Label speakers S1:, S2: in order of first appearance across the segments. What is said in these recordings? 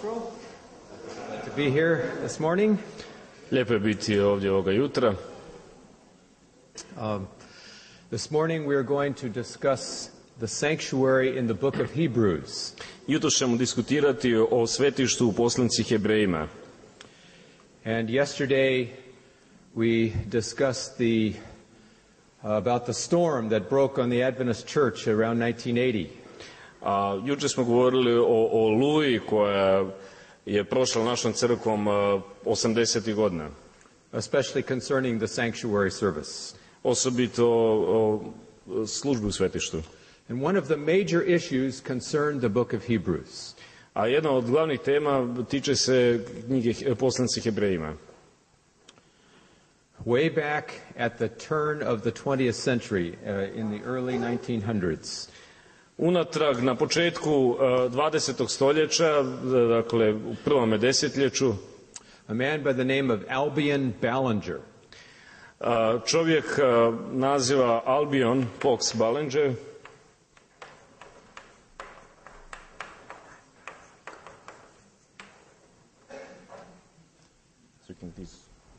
S1: Glad to be here this morning.
S2: Lijepo je biti ovdje ovoga jutra.
S1: This morning we are going to discuss the sanctuary in the book of Hebrews.
S2: Jutros ćemo diskutirati o svetištu u poslanici Hebrejima.
S1: And yesterday we discussed about the storm that broke on the Adventist church around 1980.
S2: Jučer smo govorili o oluji koja je prošla našom crkvom 80. godina.
S1: Especially concerning the sanctuary service.
S2: Osobito o službi u svetištu.
S1: And one of the major issues concerned the book of Hebrews.
S2: A jedna od glavnih tema tiče se knjige poslanice Hebrejima.
S1: Way back at the turn of the 20th century, in the early 1900s.
S2: Unatrag na početku 20. stoljeća, dakle u prvom desetljeću,
S1: a man by the name of Albion Ballinger.
S2: Čovjek naziva Albion Fox Ballinger.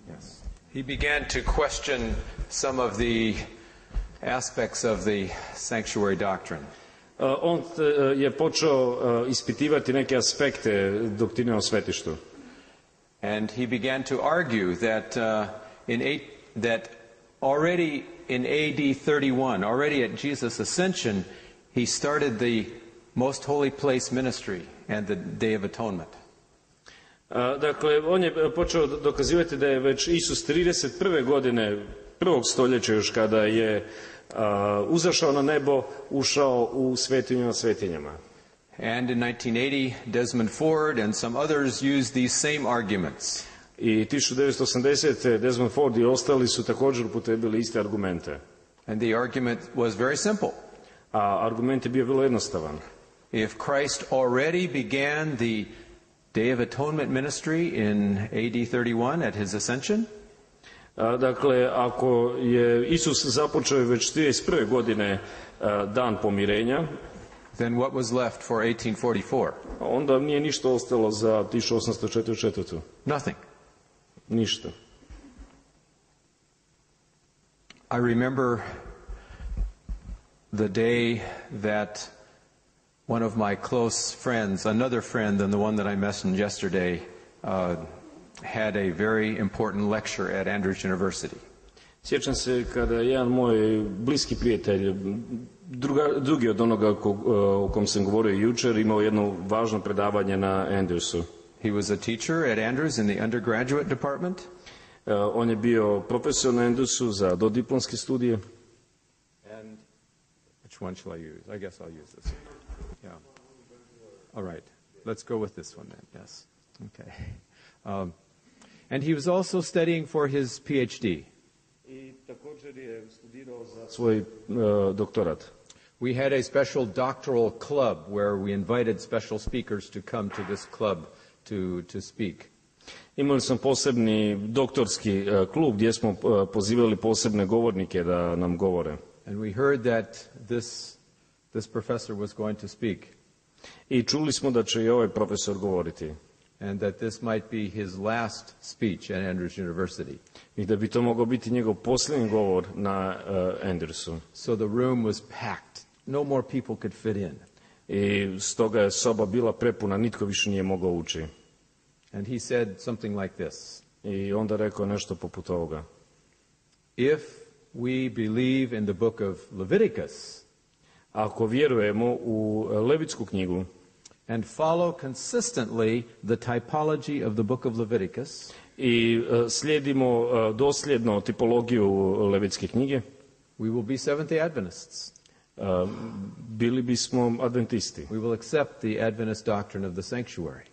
S1: Yes. He began to question some of the aspects of the sanctuary doctrine.
S2: On je počeo ispitivati neke aspekte doktrine o svetištu.
S1: And he began to argue that that already in AD 31, already at Jesus' ascension, he started the most holy place ministry and the Day of Atonement.
S2: Dakle, on je počeo dokazivati da je već Isus 31. godine prvog stoljeća još kada je uzašao na nebo, ušao u svetinju svetinjama.
S1: And in 1980, Desmond Ford and some others used these same arguments.
S2: I 1980. Desmond Ford i ostali su također upotrebili iste argumente.
S1: And the argument was very simple.
S2: A argument je bio vrlo jednostavan.
S1: If Christ already began the Day of Atonement ministry in AD 31 at his ascension,
S2: dakle, ako je Isus započeo već 31. godine dan pomirenja,
S1: then what was left for 1844?
S2: Onda nije ništa ostalo za 1844.
S1: Nothing.
S2: Ništa.
S1: I remember the day that one of my close friends, another friend than the one that I mentioned yesterday, had a very important lecture at Andrews University.
S2: Sjećam se kada jedan moj bliski prijatelj, drugi od onoga o kom sam govorio jučer, imao jedno važno predavanje na Andrewsu.
S1: He was a teacher at Andrews in the undergraduate department.
S2: On je bio profesor na Andrewsu za dodiplomske studije.
S1: And which one shall I use? I guess I'll use this. Yeah. All right. Let's go with this one then. Yes. Okay. And he was also studying for his PhD.
S2: I također je studirao za svoj doktorat.
S1: We had a special doctoral club where we invited special speakers to come to this club to speak.
S2: Imali smo posebni doktorski klub gdje smo pozivali posebne govornike da nam govore.
S1: And we heard that this professor was going to speak.
S2: I čuli smo da će i ovaj profesor govoriti.
S1: And that this might be his last speech at Andrews University.
S2: I da bi to mogao biti njegov posljednji govor na Andrewsu.
S1: So the room was packed. No more people could fit in.
S2: I stoga je soba bila prepuna, nitko više nije mogao ući.
S1: And he said something like this.
S2: I onda rekao nešto poput ovoga.
S1: If we believe in the book of Leviticus,
S2: ako vjerujemo u Levitsku knjigu,
S1: and follow consistently the typology of the book of Leviticus,
S2: i slijedimo dosljedno tipologiju Levitske knjige,
S1: we will be Seventh-day Adventists.
S2: Bili bismo adventisti.
S1: We will accept the Adventist doctrine of the sanctuary.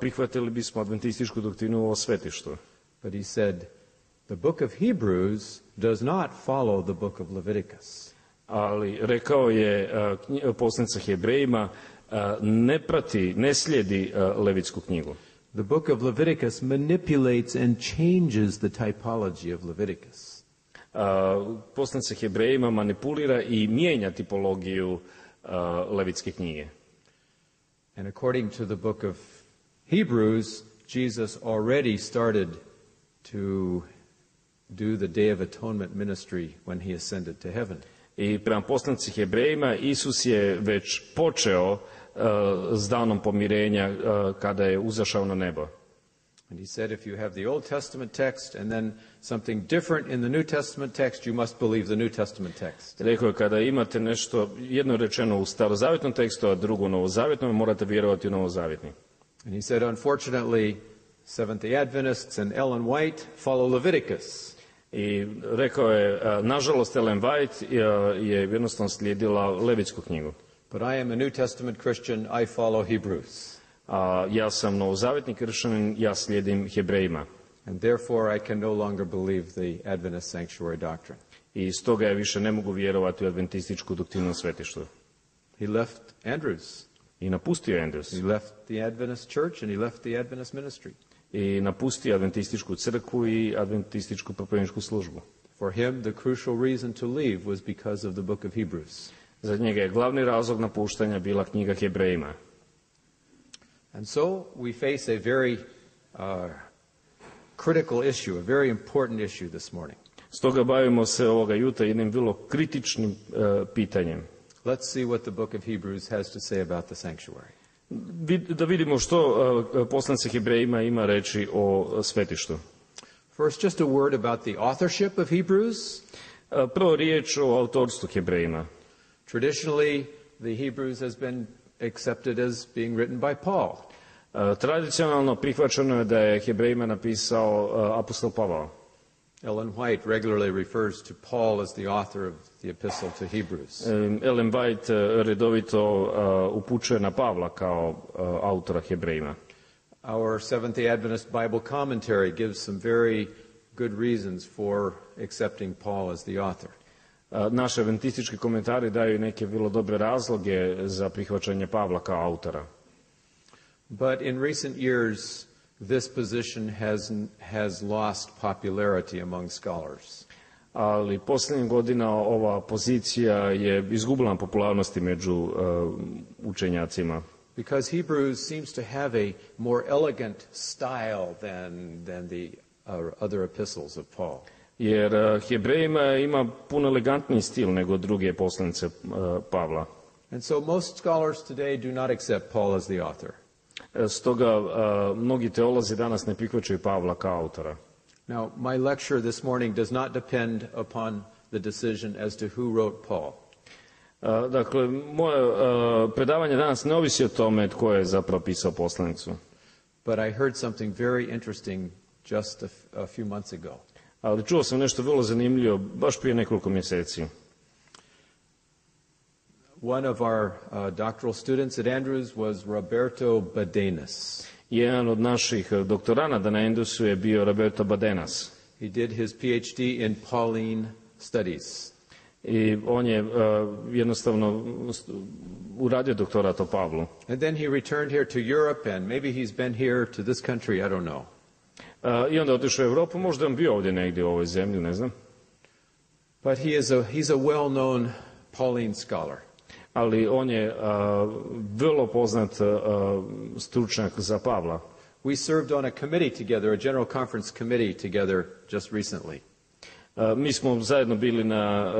S2: Prihvatili bismo adventističku doktrinu o svetištu.
S1: But he said, the book of Hebrews does not follow the book of Leviticus.
S2: Ali rekao je poslanica Hebrejima, ne slijedi Levitsku knjigu.
S1: The book of Leviticus manipulates and changes the typology of Leviticus.
S2: Poslanica Hebrejima manipulira i mijenja tipologiju Levitske knjige.
S1: And according to the book of Hebrews, Jesus already started to do the Day of Atonement ministry when he ascended to heaven.
S2: I prema poslanici Hebrejima, Isus je već počeo s danom pomirenja kada je uzašao na nebo.
S1: And he said, if you have the Old Testament text and then something different in the New Testament text, you must believe the New Testament text.
S2: Rekao je, kada imate nešto, jedno rečeno u starozavjetnom tekstu, a drugo u novozavjetnom, morate vjerovati u novozavjetni.
S1: And he said, unfortunately, Seventh-day Adventists and Ellen White follow Leviticus.
S2: I rekao je, nažalost, Ellen White je jednostavno slijedila Levitsku knjigu.
S1: But I am a New Testament Christian, I follow Hebrews.
S2: A ja sam novozavjetni kršćanin, ja slijedim Hebrejima.
S1: And therefore I can no longer believe the Adventist sanctuary doctrine.
S2: I stoga ja više ne mogu vjerovati u adventističku doktrinu svetištva.
S1: He left Andrews.
S2: I napustio Andrews.
S1: He left the Adventist church and he left the Adventist ministry.
S2: I napustio adventističku crkvu i adventističku propovjedničku službu.
S1: For him, the crucial reason to leave was because of the book of Hebrews.
S2: Za njega je glavni razlog napuštanja bila knjiga Hebrejima.
S1: And so we face a very critical issue, a very important issue this morning.
S2: Stoga bavimo se ovoga jutra jednim vrlo kritičnim pitanjem.
S1: Let's see what the book of Hebrews has to say about the sanctuary.
S2: Da vidimo što poslanica Hebrejima ima reći o svetištu.
S1: First, just a word about the authorship of Hebrews.
S2: Prvo riječ o autorstvu Hebrejima.
S1: Traditionally, the Hebrews has been accepted as being written by Paul.
S2: Tradicionalno prihvaćeno je da je Hebrejima napisao apostol Pavao.
S1: Ellen White regularly refers to Paul as the author of the epistle to Hebrews.
S2: Ellen White redovito upućuje na Pavla kao autora Hebrejima.
S1: Our Seventh-day Adventist Bible commentary gives some very good reasons for accepting Paul as the author.
S2: Naši adventistički komentari daju neke vrlo dobre razloge za prihvaćanje Pavla kao autora.
S1: But in recent years, this position has lost popularity among scholars.
S2: Ali posljednjih godina ova pozicija je izgubila popularnosti među učenjacima.
S1: Because Hebrews seems to have a more elegant style than the other epistles of Paul.
S2: Jer Hebrejima ima puno elegantniji stil nego druge poslanice Pavla.
S1: And so most scholars today do not accept Paul as the author.
S2: Stoga mnogi teolozi danas ne prihvaćaju Pavla kao autora.
S1: Now, my lecture this morning does not depend upon the decision as to who wrote Paul.
S2: Dakle, moje predavanje danas ne ovisi o tome tko je zapravo pisao poslanicu.
S1: But I heard something very interesting just a few months ago.
S2: Ali čuo sam nešto vrlo zanimljivo baš prije nekoliko mjeseci.
S1: One of our doctoral students at Andrews was Roberto Badenas.
S2: Jedan od naših doktoranata na Andrewsu je bio Roberto Badenas.
S1: He did his PhD in Pauline studies.
S2: I on je jednostavno uradio doktorat o Pavlu.
S1: And then he returned here to Europe, and maybe he's been here to this country, I don't know.
S2: I onda otišao u Europu, možda on bio ovdje negdje u ovoj zemlji, ne znam.
S1: But he's a well-known Pauline scholar.
S2: Ali on je vrlo poznat stručnjak za Pavla.
S1: We served on a committee together, a general conference committee together just recently.
S2: Mi smo zajedno bili na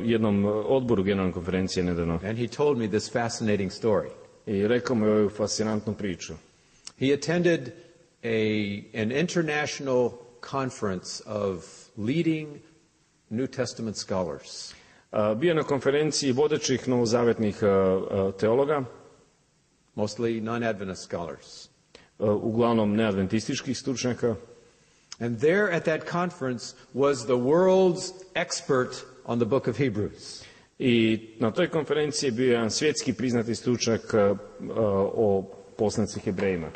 S2: jednom odboru generalne konferencije nedavno.
S1: And he told me this fascinating story.
S2: I rekao mi ovu fascinantnu priču.
S1: He attended an international conference of leading New Testament scholars.
S2: Bio na konferenciji vodećih novozavjetnih teologa.
S1: Mostly non-Adventist scholars.
S2: Uglavnom neadventističkih stručnjaka.
S1: And there at that conference was the world's expert on the book of Hebrews.
S2: I na toj konferenciji bio jedan svjetski priznati stručnjak o poslanici Hebrejima.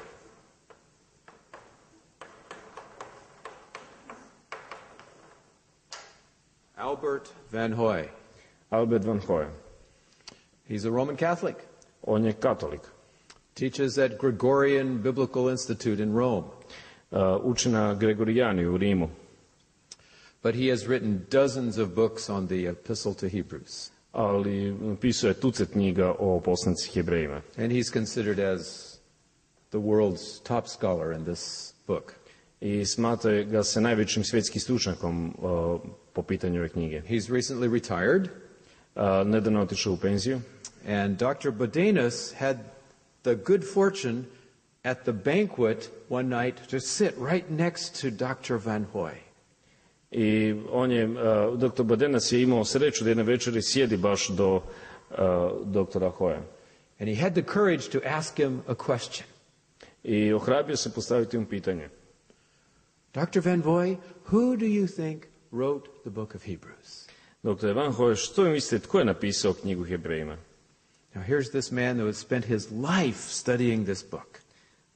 S1: Albert Van Hoy.
S2: Albert Van Hoy.
S1: He's a Roman Catholic.
S2: On je katolik.
S1: Teaches at Gregorian Biblical Institute in Rome.
S2: Uči na Gregorijaniju u Rimu.
S1: But he has written dozens of books on the epistle to Hebrews.
S2: Ali pisao je tucet knjiga o poslanici Hebrejima.
S1: And he's considered as the world's top scholar in this book.
S2: I smatra ga se najvećim svjetskim stručnjakom po pitanju ove knjige.
S1: He's recently retired.
S2: Nedavno otišao u penziju.
S1: And Dr. Bodenas had the good fortune at the banquet one night to sit right next to Dr. Van Hoy.
S2: I dr. Bodenas je imao sreću da jedne večeri sjedi baš do doktora Hoya.
S1: And he had the courage to ask him a question.
S2: I ohrabio se postaviti mu pitanje.
S1: Dr. Van Hoy, who do you think wrote the book of Hebrews?
S2: Dr. Van Hoy, što vi mislite, tko je napisao knjigu Hebrejima?
S1: Now here's this man that had spent his life studying this book.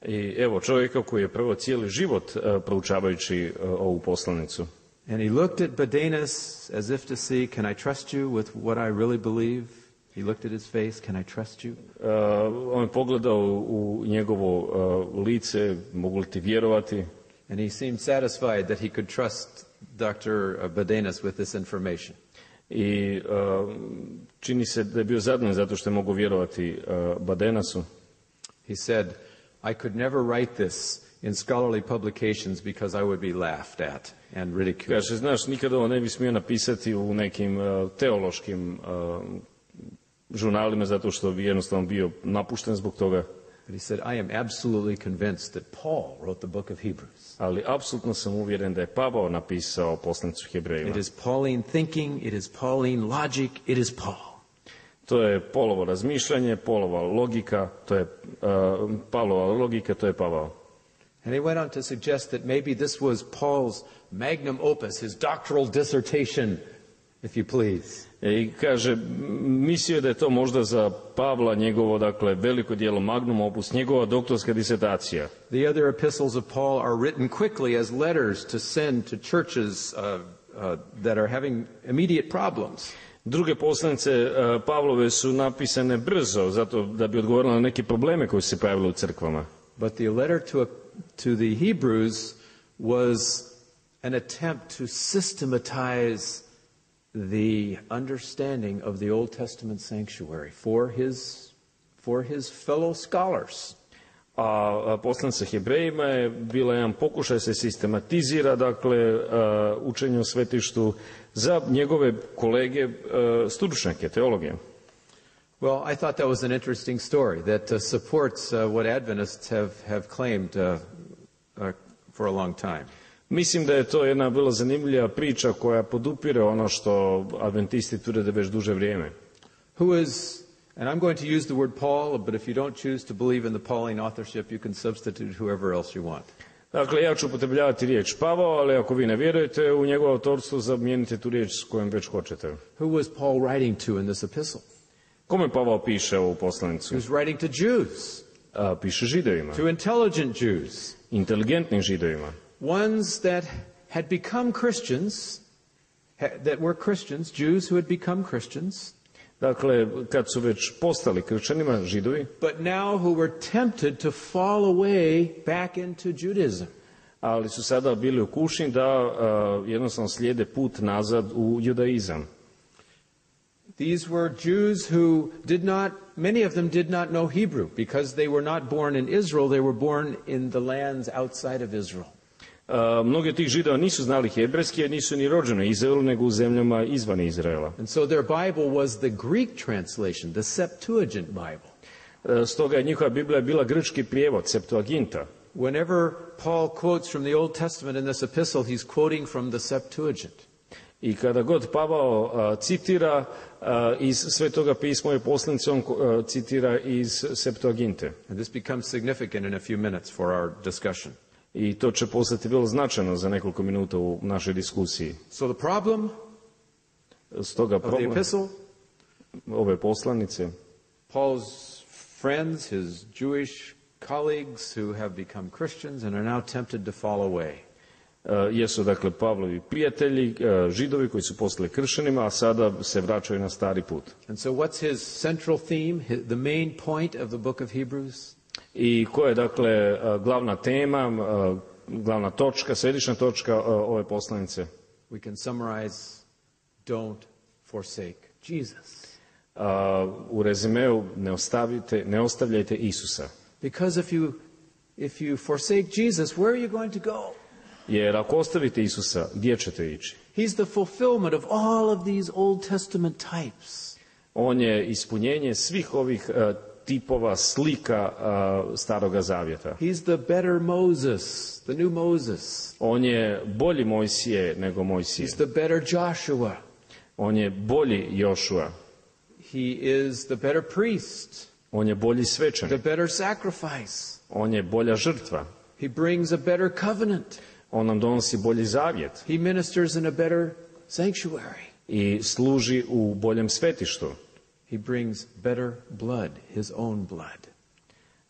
S2: I evo čovjeka koji je prvo cijeli život proučavajući ovu poslanicu.
S1: And he looked at Bodenas as if to see, can I trust you with what I really believe? He looked at his face, can I trust you?
S2: On je pogledao u njegovo lice, mogu li ti vjerovati?
S1: And he seemed satisfied that he could trust Dr. Bodenas with this information.
S2: I čini se da je bio zadovoljan zato što je mogao vjerovati Bodenasu.
S1: He said, I could never write this in scholarly publications because I would be laughed at and ridiculed.
S2: Kaže, znaš, nikada ovo ne bi smio napisati u nekim teološkim žurnalima zato što bi jednostavno bio napušten zbog toga.
S1: But he said, I am absolutely convinced that Paul wrote the book of Hebrews.
S2: Ali apsolutno sam uvjeren da je Pavao napisao poslanicu Hebrejima.
S1: It is Pauline thinking, it is Pauline logic, it is Paul.
S2: To je Polovo razmišljanje, Polova logika, to je Pavlova logika, to je Pavao.
S1: And he went on to suggest that maybe this was Paul's magnum opus, his doctoral dissertation, if you please.
S2: I kaže, mislio da je to možda za Pavla njegovo, dakle, veliko djelo magnum opus, njegova doktorska disertacija.
S1: The other epistles of Paul are written quickly as letters to send to churches that are having immediate problems.
S2: Druge poslanice Pavlove su napisane brzo, zato da bi odgovorila na neke probleme koji su se pojavili u crkvama.
S1: But the letter to the Hebrews was an attempt to systematize the understanding of the Old Testament sanctuary for his fellow scholars.
S2: A poslanica Hebrejima je bila jedan pokušaj se sistematizira, dakle, učenje o svetištu za njegove kolege stručnjake, teologije.
S1: Well, I thought that was an interesting story that supports what Adventists have claimed for a long time.
S2: Mislim da je to jedna vrlo zanimljiva priča koja podupire ono što adventisti tvrde već duže vrijeme.
S1: Who is, and I'm going to use the word Paul, but if you don't choose to believe in the Pauline authorship, you can substitute whoever else you want.
S2: Dakle, ja ću upotrebljavati riječ Pavao, ali ako vi ne vjerujete u njegovo autorstvo, zamijenite tu riječ s kojom već hoćete.
S1: Who was Paul writing to in this epistle?
S2: Kome Pavao piše ovu poslanicu?
S1: He was writing to Jews.
S2: Piše Židovima.
S1: To intelligent Jews.
S2: Inteligentnim Židovima.
S1: Ones that had become Christians, that were Christians, Jews who had become Christians.
S2: Dakle, kad su već postali kršćanima, Židovi,
S1: but now who were tempted to fall away back into Judaism.
S2: Ali su sada bili u kušnji da jednostavno slijede put nazad u judaizam.
S1: These were Jews who many of them did not know Hebrew because they were not born in Israel, they were born in the lands outside of Israel.
S2: Mnogi od tih Židova nisu znali hebrejski, jer nisu ni rođeni u Izraelu, nego u zemljama izvan Izraela.
S1: And so their Bible was the Greek translation, the Septuagint Bible.
S2: Stoga je njihova Biblija bila grčki prijevod, Septuaginta.
S1: Whenever Paul quotes from the Old Testament in this epistle, he's quoting from the Septuagint.
S2: I kada god Pavao citira iz Svetoga pisma i poslanice, on citira iz Septuaginte.
S1: And this becomes significant in a few minutes for our discussion.
S2: I to će postati vrlo značajno za nekoliko minuta u našoj diskusiji.
S1: So the problem
S2: Stoga problem
S1: of the epistle,
S2: ove poslanice,
S1: Paul's friends, his Jewish colleagues who have become Christians and are now tempted to fall away.
S2: Jesu dakle Pavlovi prijatelji, Židovi koji su postali kršćanima, a sada se vraćaju na stari put.
S1: And so what's his central theme, the main point of the book of Hebrews?
S2: I koja je dakle glavna tema, glavna točka, središnja točka ove poslanice?
S1: We can summarize, don't forsake Jesus.
S2: U rezimeu ne ostavljajte Isusa.
S1: Because if you if you forsake Jesus, where are you going to go?
S2: Jer ako ostavite Isusa, gdje ćete ići?
S1: He's the fulfillment of all of these Old Testament types.
S2: On je ispunjenje svih ovih tipova, slika Staroga Zavjeta.
S1: He's the better Moses, the new Moses.
S2: On je bolji Mojsije nego Mojsije.
S1: He's the better Joshua.
S2: On je bolji Jošua.
S1: He is the better priest,
S2: On je bolji
S1: the
S2: svećenik.
S1: better sacrifice.
S2: On je bolja žrtva.
S1: He brings a better covenant.
S2: On nam donosi bolji zavjet
S1: He ministers in a better sanctuary.
S2: i služi u boljem svetištu.
S1: He brings better blood, his own blood.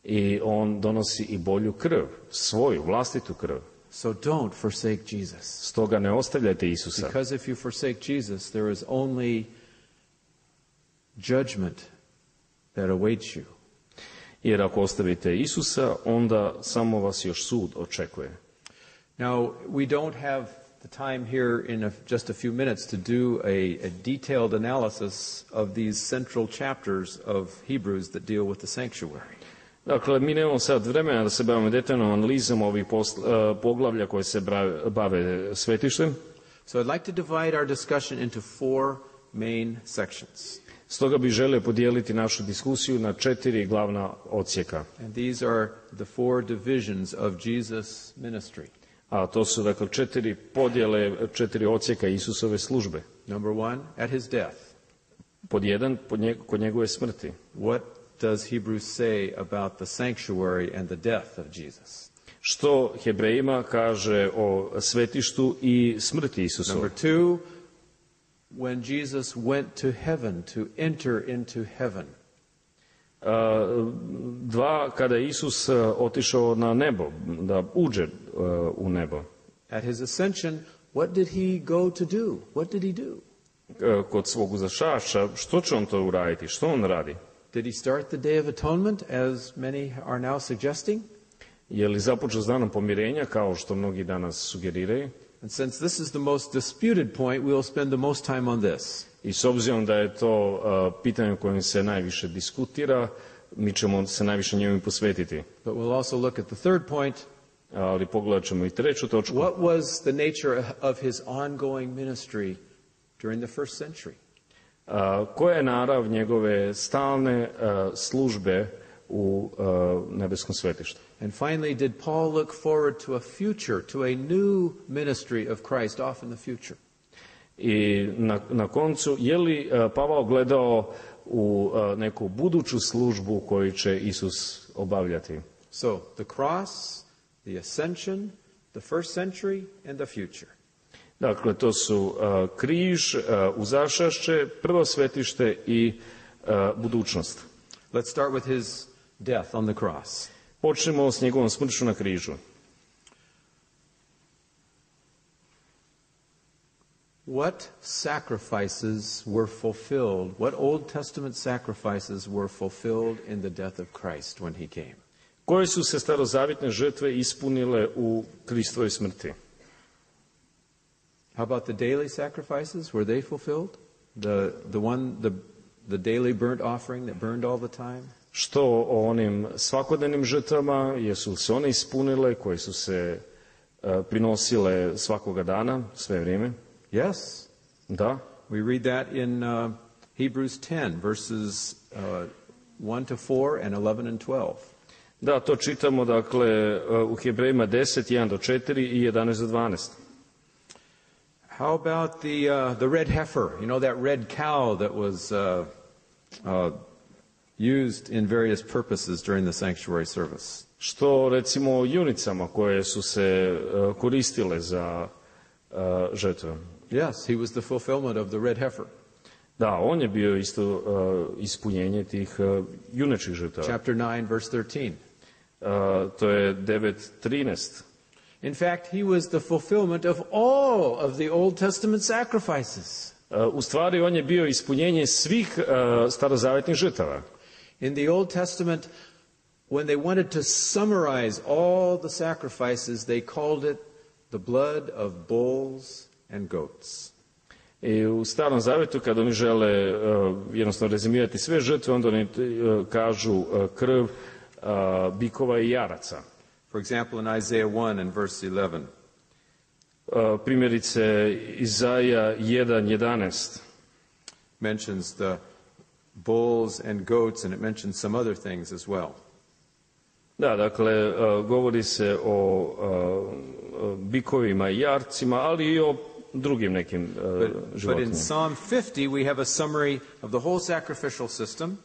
S2: I on donosi i bolju krv, svoju, vlastitu krv.
S1: So don't forsake Jesus.
S2: Stoga ne ostavljajte Isusa.
S1: Because if you forsake Jesus, there is only judgment that awaits you.
S2: Jer ako ostavite Isusa, onda samo vas još sud očekuje.
S1: Now, we don't have the time here in just a few minutes to do a detailed analysis of these central chapters of Hebrews that deal with the sanctuary.
S2: Dakle, mi nemamo sad vremena da se bavimo detaljnom analizom ovih poglavlja koje se bave svetištem.
S1: So I'd like to divide our discussion into 4 main sections.
S2: Stoga bih želio podijeliti našu diskusiju na 4 glavna odsjeka.
S1: And these are the 4 divisions of Jesus' ministry.
S2: A to su, dakle, 4 podjele, 4 odsjeka Isusove službe.
S1: Number 1, at his death.
S2: Pod 1, kod njegove smrti.
S1: What does Hebrews say about the sanctuary and the death of Jesus?
S2: Što Hebrejima kaže o svetištu i smrti Isusove.
S1: Number 2, when Jesus went to heaven, to enter into heaven.
S2: 2, kada je Isus otišao na nebo, da uđe u nebo.
S1: At his ascension, what did he go to do? What did he do?
S2: Kod svog uzašaša, što će on to uraditi? Što on radi?
S1: Did he start the Day of Atonement, as many are now suggesting?
S2: Je li započeo s danom pomirenja, kao što mnogi danas sugeriraju?
S1: And since this is the most disputed point, we'll spend the most time on this.
S2: I s obzirom da je to pitanje kojim se najviše diskutira, mi ćemo se najviše njemu posvetiti.
S1: But we'll also look at the third point.
S2: Ali pogledat ćemo i 3. točku.
S1: What was the nature of his ongoing ministry during the first century?
S2: Koja je narav njegove stalne službe u nebeskom svetištu?
S1: And finally, did Paul look forward to a future, to a new ministry of Christ off in the future?
S2: I na koncu, je li Pavao gledao u neku buduću službu koju će Isus obavljati?
S1: So, the cross, the ascension, the first century, and the future.
S2: Dakle, to su križ, uzašašće, prvo svetište i budućnost.
S1: Let's start with his death on the cross.
S2: Počnemo s njegovom smrću na križu.
S1: What sacrifices were fulfilled? What Old Testament sacrifices were fulfilled in the death of Christ when he came?
S2: Koje su se starozavjetne žrtve ispunile u Kristovoj smrti?
S1: How about the daily sacrifices? Were they fulfilled? The daily burnt offering that burned all the time?
S2: Što o onim svakodnevnim žrtvama, jesu se one ispunile, koje su se prinosile svakoga dana, sve vrijeme?
S1: Yes.
S2: Da.
S1: We read that in Hebrews 10, verses 1 to 4 and 11 and 12.
S2: Da, to čitamo, dakle, u Hebrejima 10, 1 do 4 i 11 do 12.
S1: How about the red heifer? You know, that red cow that was used in various purposes during the sanctuary service?
S2: Što, recimo, junicama koje su se koristile za žrtve?
S1: Yes, he was the fulfillment of the red heifer.
S2: Da, on je bio isto ispunjenje tih junećih žrtava.
S1: Chapter 9, verse 13.
S2: To je 9:13.
S1: In fact, he was the fulfillment of all of the Old Testament sacrifices.
S2: U stvari, on je bio ispunjenje svih starozavjetnih žrtava.
S1: In the Old Testament, when they wanted to summarize all the sacrifices, they called it the blood of bulls and goats.
S2: I u Starom Zavjetu, kad oni žele jednostavno rezimirati sve žrtve, onda oni kažu krv bikova i jaraca.
S1: For example, in Isaiah 1 and verse 11.
S2: Primjerice, Izaja 1:11
S1: mentions the bulls and goats, and it mentions some other things as well.
S2: Da, dakle, govori se o bikovima i jarcima, ali i o drugim nekim životinjama.
S1: But in Psalm 50 we have a summary of the whole sacrificial system.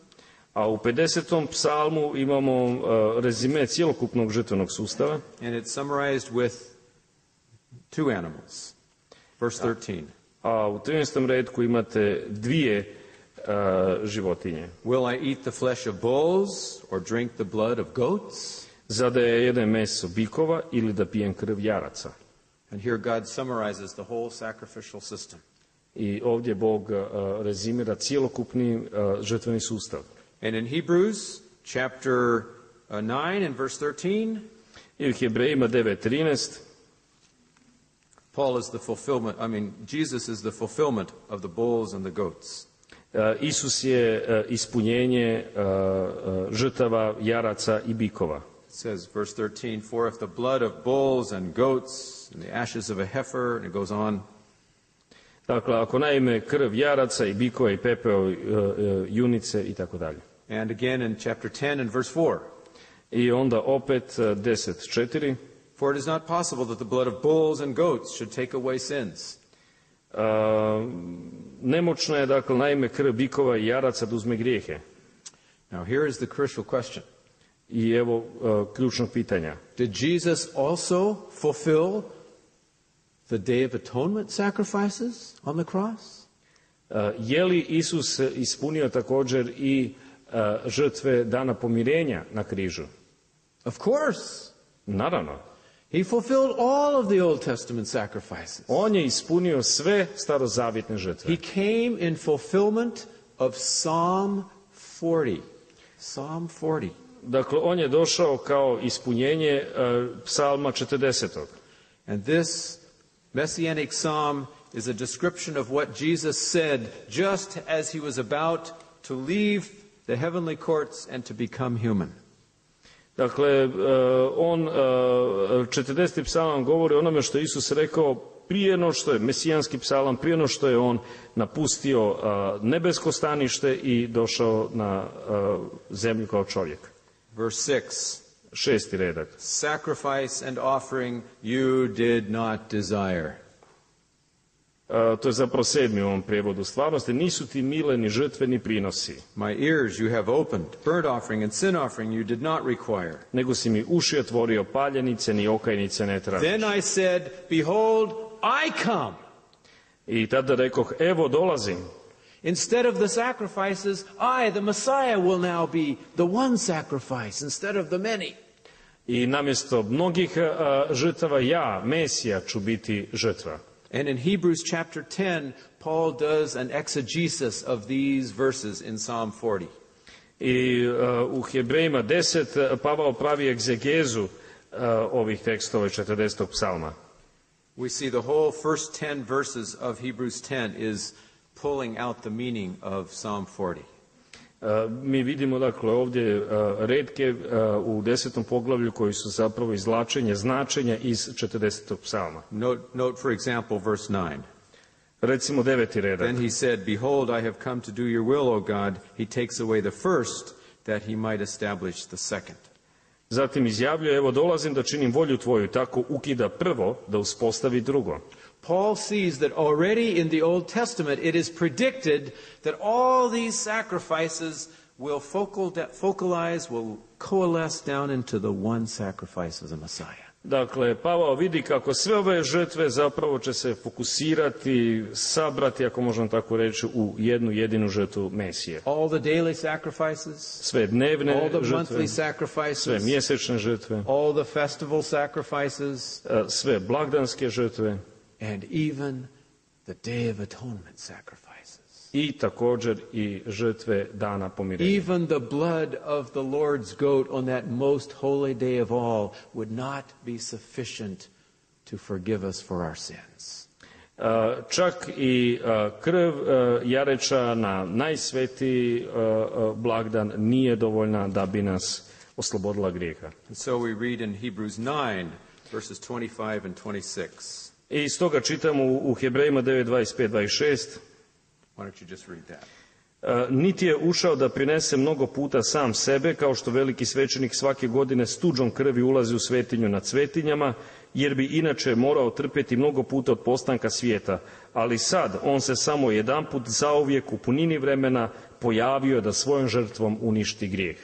S2: A u 50. psalmu imamo rezime cjelokupnog žrtvenog sustava.
S1: And it's summarized with two animals. Verse 13.
S2: A u 13. redku imate dvije životinje.
S1: Will I eat the flesh of bulls or drink the blood of goats?
S2: Zada ja jedem meso bikova ili da pijem krv jaraca.
S1: And here God summarizes the whole sacrificial system.
S2: I ovdje Bog rezimira cjelokupni žrtveni sustav.
S1: And in Hebrews chapter 9 and verse 13,
S2: I u Hebrejima 9:13,
S1: Paul is the fulfillment, Jesus is the fulfillment of the bulls and the goats.
S2: Isus je ispunjenje žrtava jaraca i bikova.
S1: It says, verse 13, for if the blood of bulls and goats and the ashes of a heifer, and it goes on.
S2: Dakle, ako naime krv jaraca i bikova i pepeo junice i tako dalje.
S1: And again in chapter 10 and verse 4.
S2: I onda opet 10:4.
S1: For it is not possible that the blood of bulls and goats should take away sins.
S2: Nemoćno je, dakle, naime krv bikova i jaraca da uzme grijehe.
S1: Now here is the crucial question.
S2: I evo ključnog pitanja.
S1: Did Jesus also fulfill the Day of Atonement sacrifices on the cross?
S2: Je li Isus ispunio također i žrtve dana pomirenja na križu?
S1: Of course.
S2: Naravno.
S1: He fulfilled all of the Old Testament sacrifices.
S2: On je ispunio sve starozavjetne žrtve.
S1: He came in fulfillment of Psalm 40. Psalm 40.
S2: Dakle, on je došao kao ispunjenje psalma 40.
S1: And this messianic psalm is a description of what Jesus said just as he was about to leave the heavenly courts and to become human.
S2: Dakle, 40. psalam govori o onome što je Isus rekao prije no što je mesijanski psalam, prije no što je on napustio nebesko stanište i došao na zemlju kao čovjek.
S1: Verse 6.
S2: 6. redak.
S1: Sacrifice and offering you did not desire.
S2: To je zapravo 7. u ovom prijevodu. Stvarnosti nisu ti mile ni žrtve ni prinosi.
S1: My ears you have opened, burnt offering and sin offering you did not require.
S2: Nego si mi uši otvorio, paljenice ni okajnice ne tražiš.
S1: Then I said, behold, I come.
S2: I tada rekoh, evo dolazim.
S1: Instead of the sacrifices, I, the Messiah, will now be the one sacrifice instead of the many.
S2: I namjesto mnogih žrtava ja, Mesija, ću biti žrtva.
S1: And in Hebrews chapter 10, Paul does an exegesis of these verses in Psalm 40.
S2: I u Hebrejima 10 Pavao pravi egzegezu ovih tekstova 40. psalma.
S1: We see the whole first 10 verses of Hebrews 10 is pulling out the meaning of Psalm 40.
S2: Mi vidimo, dakle, ovdje retke u 10. poglavlju koji su zapravo izvlačenje značenja iz 40. psalma.
S1: Note for example verse 9.
S2: Recimo 9. redak.
S1: Then he said, behold, I have come to do your will, O God. He takes away the first, that he might establish the second.
S2: Zatim izjavljuje, evo dolazim da činim volju tvoju, tako ukida prvo da uspostavi drugo.
S1: Paul sees that already in the Old Testament it is predicted that all these sacrifices will focalize, will coalesce down into the one sacrifice of the Messiah.
S2: Dakle, Pavao vidi kako sve ove žrtve zapravo će se fokusirati, sabrati, ako možemo tako reći, u jednu jedinu žrtvu Mesije.
S1: All the daily sacrifices,
S2: sve dnevne
S1: all the
S2: žrtve,
S1: monthly sacrifices,
S2: sve mjesečne žrtve,
S1: all the festival sacrifices,
S2: sve blagdanske žrtve,
S1: and even the Day of Atonement sacrifices.
S2: I također i žrtve dana pomirenja.
S1: Even the blood of the Lord's goat on that most holy day of all would not be sufficient to forgive us for our sins.
S2: Čak i krv jareča na najsvetiji blagdan nije dovoljna da bi nas oslobodila grijeha.
S1: And so we read in Hebrews 9, verses 25 and 26.
S2: I stoga čitamo u Hebrejima 9, 25, 26.
S1: Why don't you just read that?
S2: Niti je ušao da prinese mnogo puta sam sebe, kao što veliki svećenik svake godine s tuđom krvi ulazi u svetinju nad svetinjama, jer bi inače morao trpjeti mnogo puta od postanka svijeta. Ali sad on se samo jedanput zauvijek u punini vremena pojavio da svojom žrtvom uništi grijeh.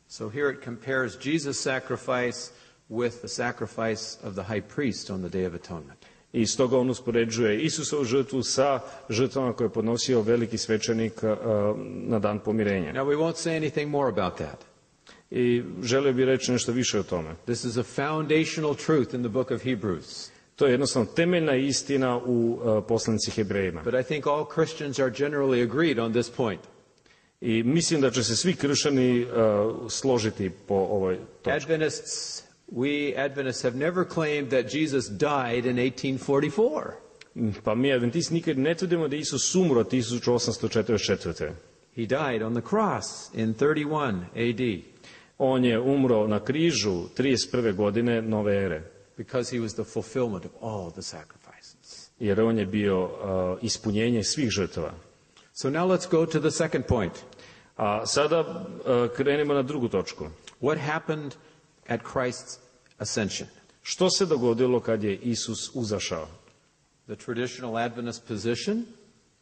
S1: So here it compares Jesus' sacrifice with the sacrifice of the high priest on the Day of Atonement.
S2: I stoga on uspoređuje Isusovu žrtvu sa žrtvama koje je podnosio veliki svećenik na dan pomirenja.
S1: Now we won't say anything more about that.
S2: I želio bih reći nešto više o tome.
S1: This is a foundational truth in the book of Hebrews.
S2: To je jednostavno temeljna istina u poslanici Hebrejima.
S1: But I think all Christians are generally agreed on this point.
S2: I mislim da će se svi kršćani složiti po ovoj točki.
S1: We Adventists have never claimed that Jesus died in 1844.
S2: Pa mi adventisti nikad ne tvrdimo da Isus umro 1844.
S1: He died on the cross in 31 AD.
S2: On je umro na križu 31. godine nove ere.
S1: Because he was the fulfillment of all the sacrifices.
S2: Jer on je bio ispunjenje svih žrtava.
S1: So now let's go to the second point.
S2: A sada krenimo na drugu točku.
S1: What happened at Christ's ascension?
S2: Što se dogodilo kad je Isus uzašao?
S1: The traditional Adventist position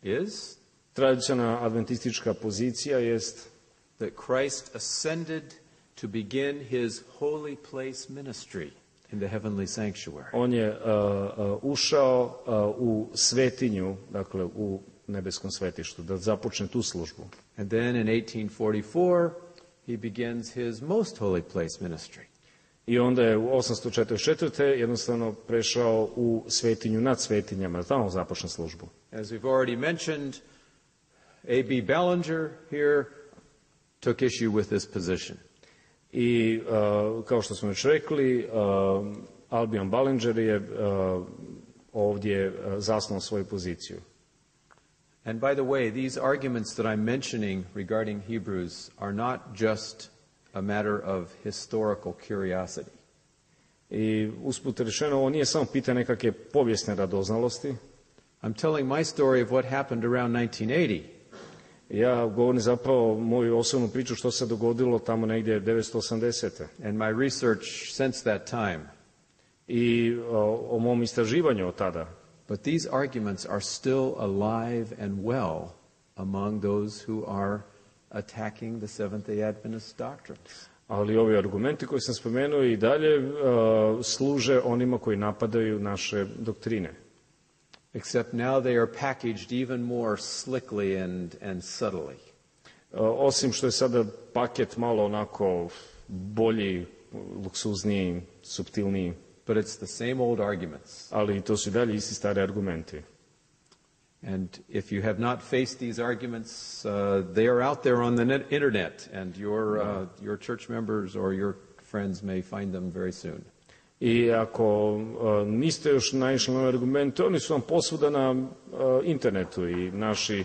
S1: is
S2: tradicionalna adventistička pozicija jest
S1: that Christ ascended to begin his holy place ministry in the heavenly sanctuary.
S2: On je ušao u svetinju, dakle u nebeskom svetištu, da započne tu službu.
S1: And then in 1844 he begins his most holy place ministry.
S2: I onda je u 844. jednostavno prešao u svetinju nad svetinjama, da tamo započne službu.
S1: As we've already mentioned, A.B. Ballinger here took issue with this position.
S2: I kao što smo već rekli, Albion Ballinger je ovdje zasnovao svoju poziciju.
S1: And by the way, these arguments that I'm mentioning regarding Hebrews are not just a matter of historical curiosity.
S2: I usput rečeno, ovo nije samo pitanje nekakve povijesne radoznalosti.
S1: I'm telling my story of what happened around 1980.
S2: Ja govorim zapravo moju osobnu priču što se dogodilo tamo negdje 1980.
S1: And my research since that time.
S2: I o mom istraživanju od tada.
S1: But these arguments are still alive and well among those who are attacking the Seventh-day Adventist doctrines.
S2: Ali ovi argumenti koji sam spomenuo i dalje služe onima koji napadaju naše doktrine.
S1: Except now they are packaged even more slickly and subtly.
S2: Osim što je sada paket malo onako bolji, luksuzniji, suptilniji.
S1: But it's the same old arguments.
S2: Ali to su i dalje isti stari argumenti.
S1: And if you have not faced these arguments, they are out there on the internet, and your church members or your friends may find them very soon.
S2: I ako niste još naišli na ove argumente, oni su vam posvuda na internetu i naši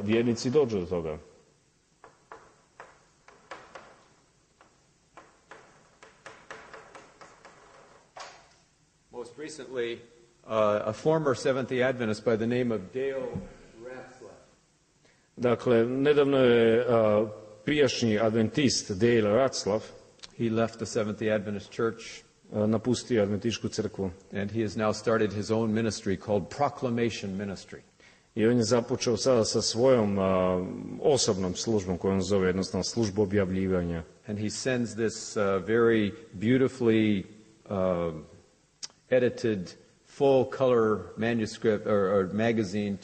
S2: vjernici dođu do toga.
S1: Most recently, a former Seventh-day Adventist by the name of Dale Ratzlaff.
S2: Dakle, nedavno je prijašnji adventist Dale Ratzlaff,
S1: he left the Seventh-day Adventist Church,
S2: napustio adventističku crkvu.
S1: And he has now started his own ministry called Proclamation Ministry.
S2: I on je započeo sada sa svojom osobnom službom koju on zove jednostavno službu objavljivanja.
S1: And he sends this very beautifully edited full color manuscript or magazine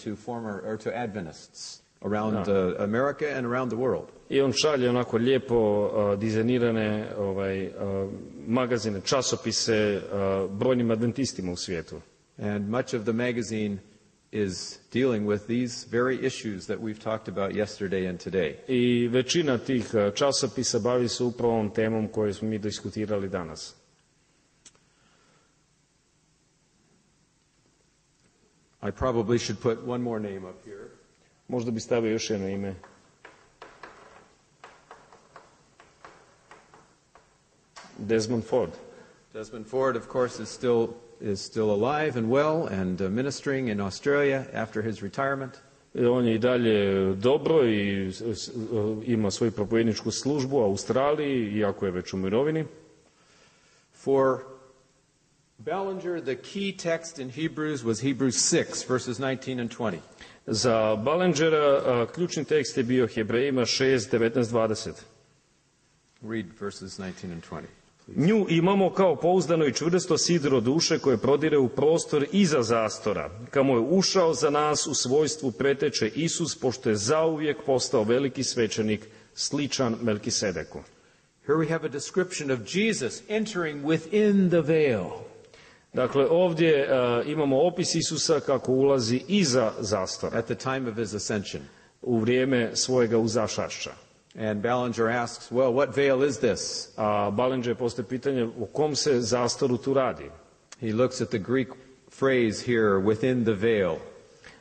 S1: to Adventists around America and around the world.
S2: I on šalje onako lijepo dizajnirane magazine, časopise brojnim adventistima u svijetu.
S1: And much of the magazine is dealing with these very issues that we've talked about yesterday and today.
S2: I većina tih časopisa bavi se upravo ovom temom koju smo mi diskutirali danas.
S1: I probably should put one more name up here.
S2: Možda bi stavio još jedno ime. Desmond Ford.
S1: Desmond Ford, of course, is still alive and well and ministering in Australia after his retirement.
S2: On je i dalje dobro i ima svoju propovedničku službu u Australiji, iako je već u mirovini.
S1: For Ballinger, the key text in Hebrews was Hebrews 6, verses 19 and 20.
S2: Za Ballingera ključni tekst je bio Hebrejima 6, 19, 20.
S1: Read verses 19 and 20.
S2: Nju imamo kao pouzdano i čvrsto sidro duše koje prodire u prostor iza zastora, kamo je ušao za nas u svojstvu preteče Isus, pošto je zauvijek postao veliki svećenik, sličan Melkisedeku.
S1: Here we have a description of Jesus entering within the veil.
S2: Dakle, ovdje imamo opis Isusa kako ulazi iza zastora.
S1: At the time of his ascension.
S2: U vrijeme svojega uzašašća.
S1: And Ballinger asks, well, what veil is this?
S2: A Ballinger postoji pitanje o kom se zastoru tu radi.
S1: He looks at the Greek phrase here, within the veil.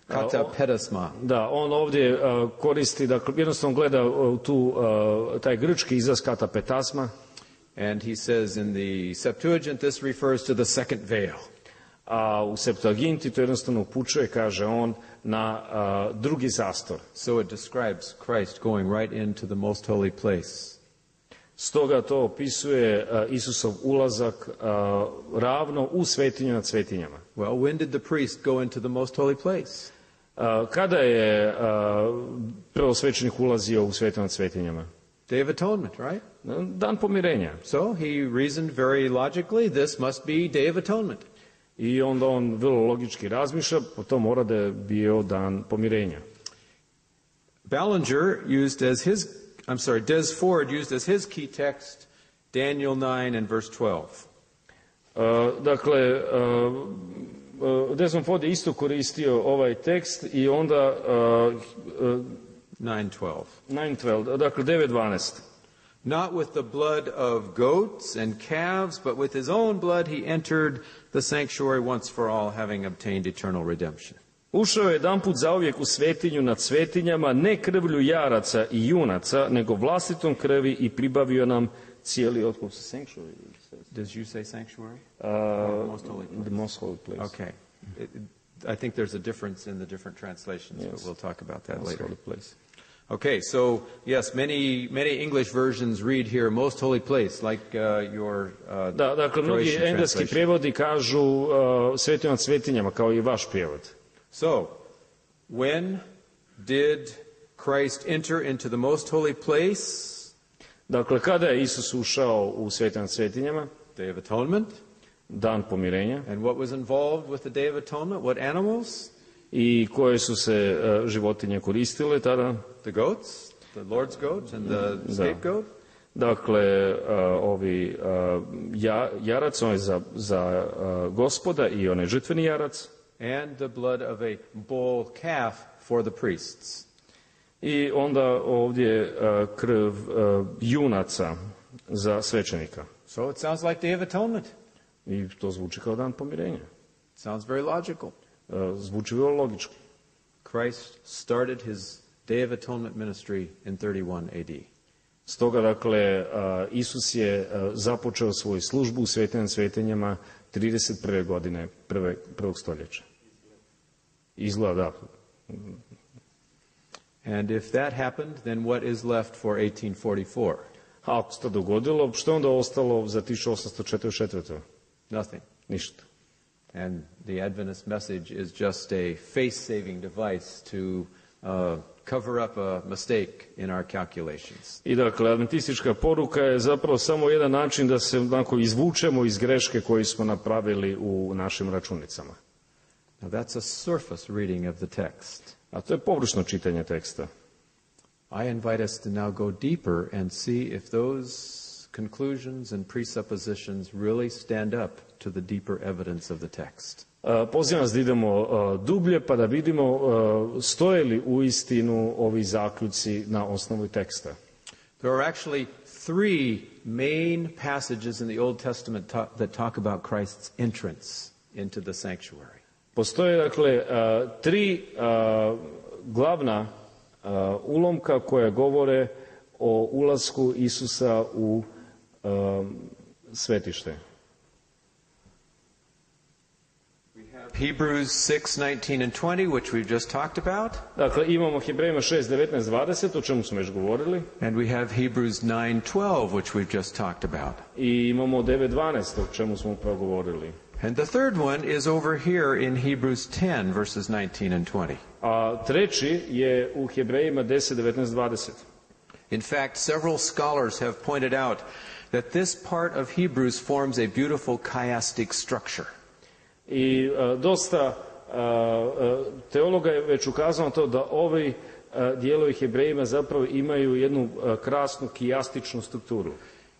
S1: Kata pedasma.
S2: Da, on ovdje koristi, dakle, jednostavno gleda taj grčki izraz kata petasma.
S1: And he says in the Septuagint, this refers to the second veil.
S2: A u Septuaginti to jednostavno upućuje, kaže on, na drugi zastor.
S1: So it describes Christ going right into the most holy place.
S2: Stoga to opisuje Isusov ulazak ravno u svetinju nad svetinjama.
S1: Well, when did the priest go into the most holy place?
S2: Kada je prvosvećenik ulazio u svetinju nad svetinjama?
S1: Day of Atonement, right?
S2: Dan pomirenja.
S1: So he reasoned very logically, this must be Day of Atonement.
S2: I onda on vrlo logički razmišlja, to mora da je bio dan pomirenja.
S1: Ballinger used as his, Des Ford used as his key text Daniel 9 and verse 12.
S2: Dakle, Desmond Ford je isto koristio ovaj tekst i onda 9:12. Dakle, 9:12.
S1: Not with the blood of goats and calves, but with his own blood he entered the sanctuary once for all, having obtained eternal redemption.
S2: Ušao je jedanput zauvijek u svetinju nad svetinjama, ne krvlju jaraca i junaca, nego vlastitom krvi i pribavio nam cijeli otkup. Sanctuary.
S1: Does you say sanctuary?
S2: The most holy place.
S1: Okay. I think there's a difference in the different translations, yes, but we'll talk about that later.
S2: Holy place.
S1: Okay, so yes, many English versions read here most holy place, like your
S2: dakle, mnogi engleski prijevodi kažu svetinja nad svetinjama, kao i vaš prijevod.
S1: So, when did Christ enter into the most holy place?
S2: Dakle, kada je Isus ušao u svetinju nad svetinjama?
S1: Day of Atonement.
S2: Dan pomirenja.
S1: And what was involved with the Day of Atonement? What animals?
S2: I koje su se životinje koristile tada?
S1: The goats, the Lord's goat and the scapegoat.
S2: Dakle, ovi jarac, on je za Gospoda i onaj žrtveni jarac.
S1: And the blood of a bull calf for the priests.
S2: I onda ovdje krv junaca za svećenika.
S1: So it sounds like Day of Atonement.
S2: I to zvuči kao dan pomirenja.
S1: Sounds very logical.
S2: Zvuči vrlo logički.
S1: Christ started his Day of Atonement ministry in 31 AD.
S2: Stoga, dakle, Isus je započeo svoju službu u svetinjama svetinjama 31. godine prvog stoljeća. Izgleda, da.
S1: And if that happened, then what is left for 1844?
S2: A ako se to dogodilo, što je onda ostalo za 1844?
S1: Nothing.
S2: Ništa.
S1: And the Adventist message is just a face-saving device to cover up a mistake in our calculations.
S2: I dakle, adventistička poruka je zapravo samo jedan način da se onako izvučemo iz greške koju smo napravili u našim računicama.
S1: Now that's a surface reading of the text.
S2: A to je površno čitanje teksta.
S1: I invite us to now go deeper and see if those conclusions and presuppositions really stand up to the deeper evidence of the text.
S2: Pozivam vas da idemo dublje pa da vidimo stoje li uistinu ovi zaključci na osnovu teksta.
S1: There are actually three main passages in the Old Testament that talk about Christ's entrance into the sanctuary.
S2: Postoje, dakle, tri glavna ulomka koje govore o ulasku Isusa u svetište.
S1: Hebrews 6:19 and 20, which we've just talked about.
S2: Dakle, imamo Hebrejima 6:19-20, o čemu smo već govorili.
S1: And we have Hebrews 9:12, which we've just talked about.
S2: I imamo 9:12, o čemu smo upravo govorili.
S1: And the third one is over here in Hebrews 10, verses 19 and 20.
S2: A treći je u Hebrejima 10:19-20.
S1: In fact, several scholars have pointed out that this part of Hebrews forms a beautiful chiastic structure.
S2: I dosta teologa je već ukazano to da ovi dijelovi Hebrejima zapravo imaju jednu krasnu kijastičnu strukturu.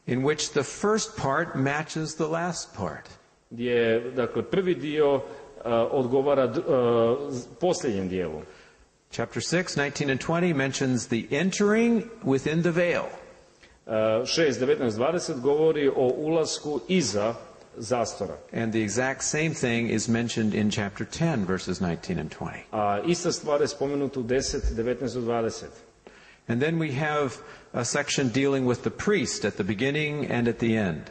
S1: In which the first part matches the last part.
S2: Gdje, dakle, prvi dio odgovara posljednjem dijelu.
S1: Chapter 6, 19 and 20 mentions the entering within the veil.
S2: 6:19-20 govori o ulasku iza zastora.
S1: And the exact same thing is mentioned in chapter 10, verses 19 and 20.
S2: A ista stvar je spomenuta u 10:19-20.
S1: And then we have a section dealing with the priest at the beginning and at the end.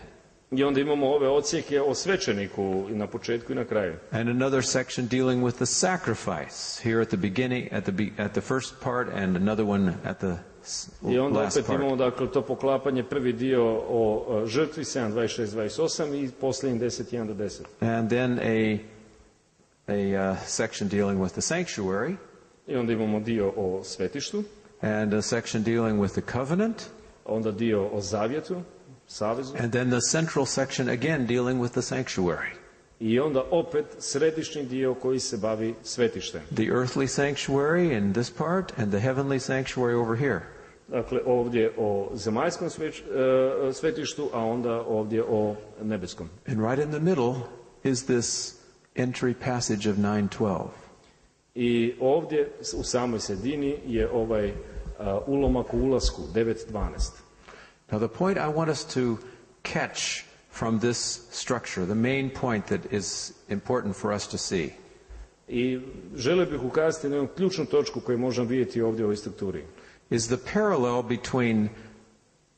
S2: I onda imamo ove odsjeke o svećeniku i na početku i na kraju.
S1: And another section dealing with the sacrifice here at the beginning, at the first part, and another one at the
S2: I onda
S1: last
S2: opet
S1: part.
S2: imamo, dakle, to poklapanje, prvi dio o žrtvi 7:26-28 i posljednji 10:1-10.
S1: And then a section dealing with the sanctuary,
S2: I onda imamo dio o svetištu,
S1: and a section dealing with the covenant,
S2: onda dio o zavjetu, savezu,
S1: and then the central section again dealing with the sanctuary.
S2: i onda opet središnji dio koji se bavi svetištem.
S1: The earthly sanctuary in this part, and the heavenly sanctuary over here.
S2: Dakle, ovdje o zemaljskom svetištu, a onda ovdje o nebeskom.
S1: And right in the middle is this entry passage of 9:12.
S2: I ovdje u samoj sredini je ovaj ulomak u ulasku 9:12.
S1: Now the point I want us to catch from this structure, the main point that is important for us to see,
S2: I želio bih ukazati na jednu ključnu točku koju možemo vidjeti ovdje u ovoj strukturi.
S1: is the parallel between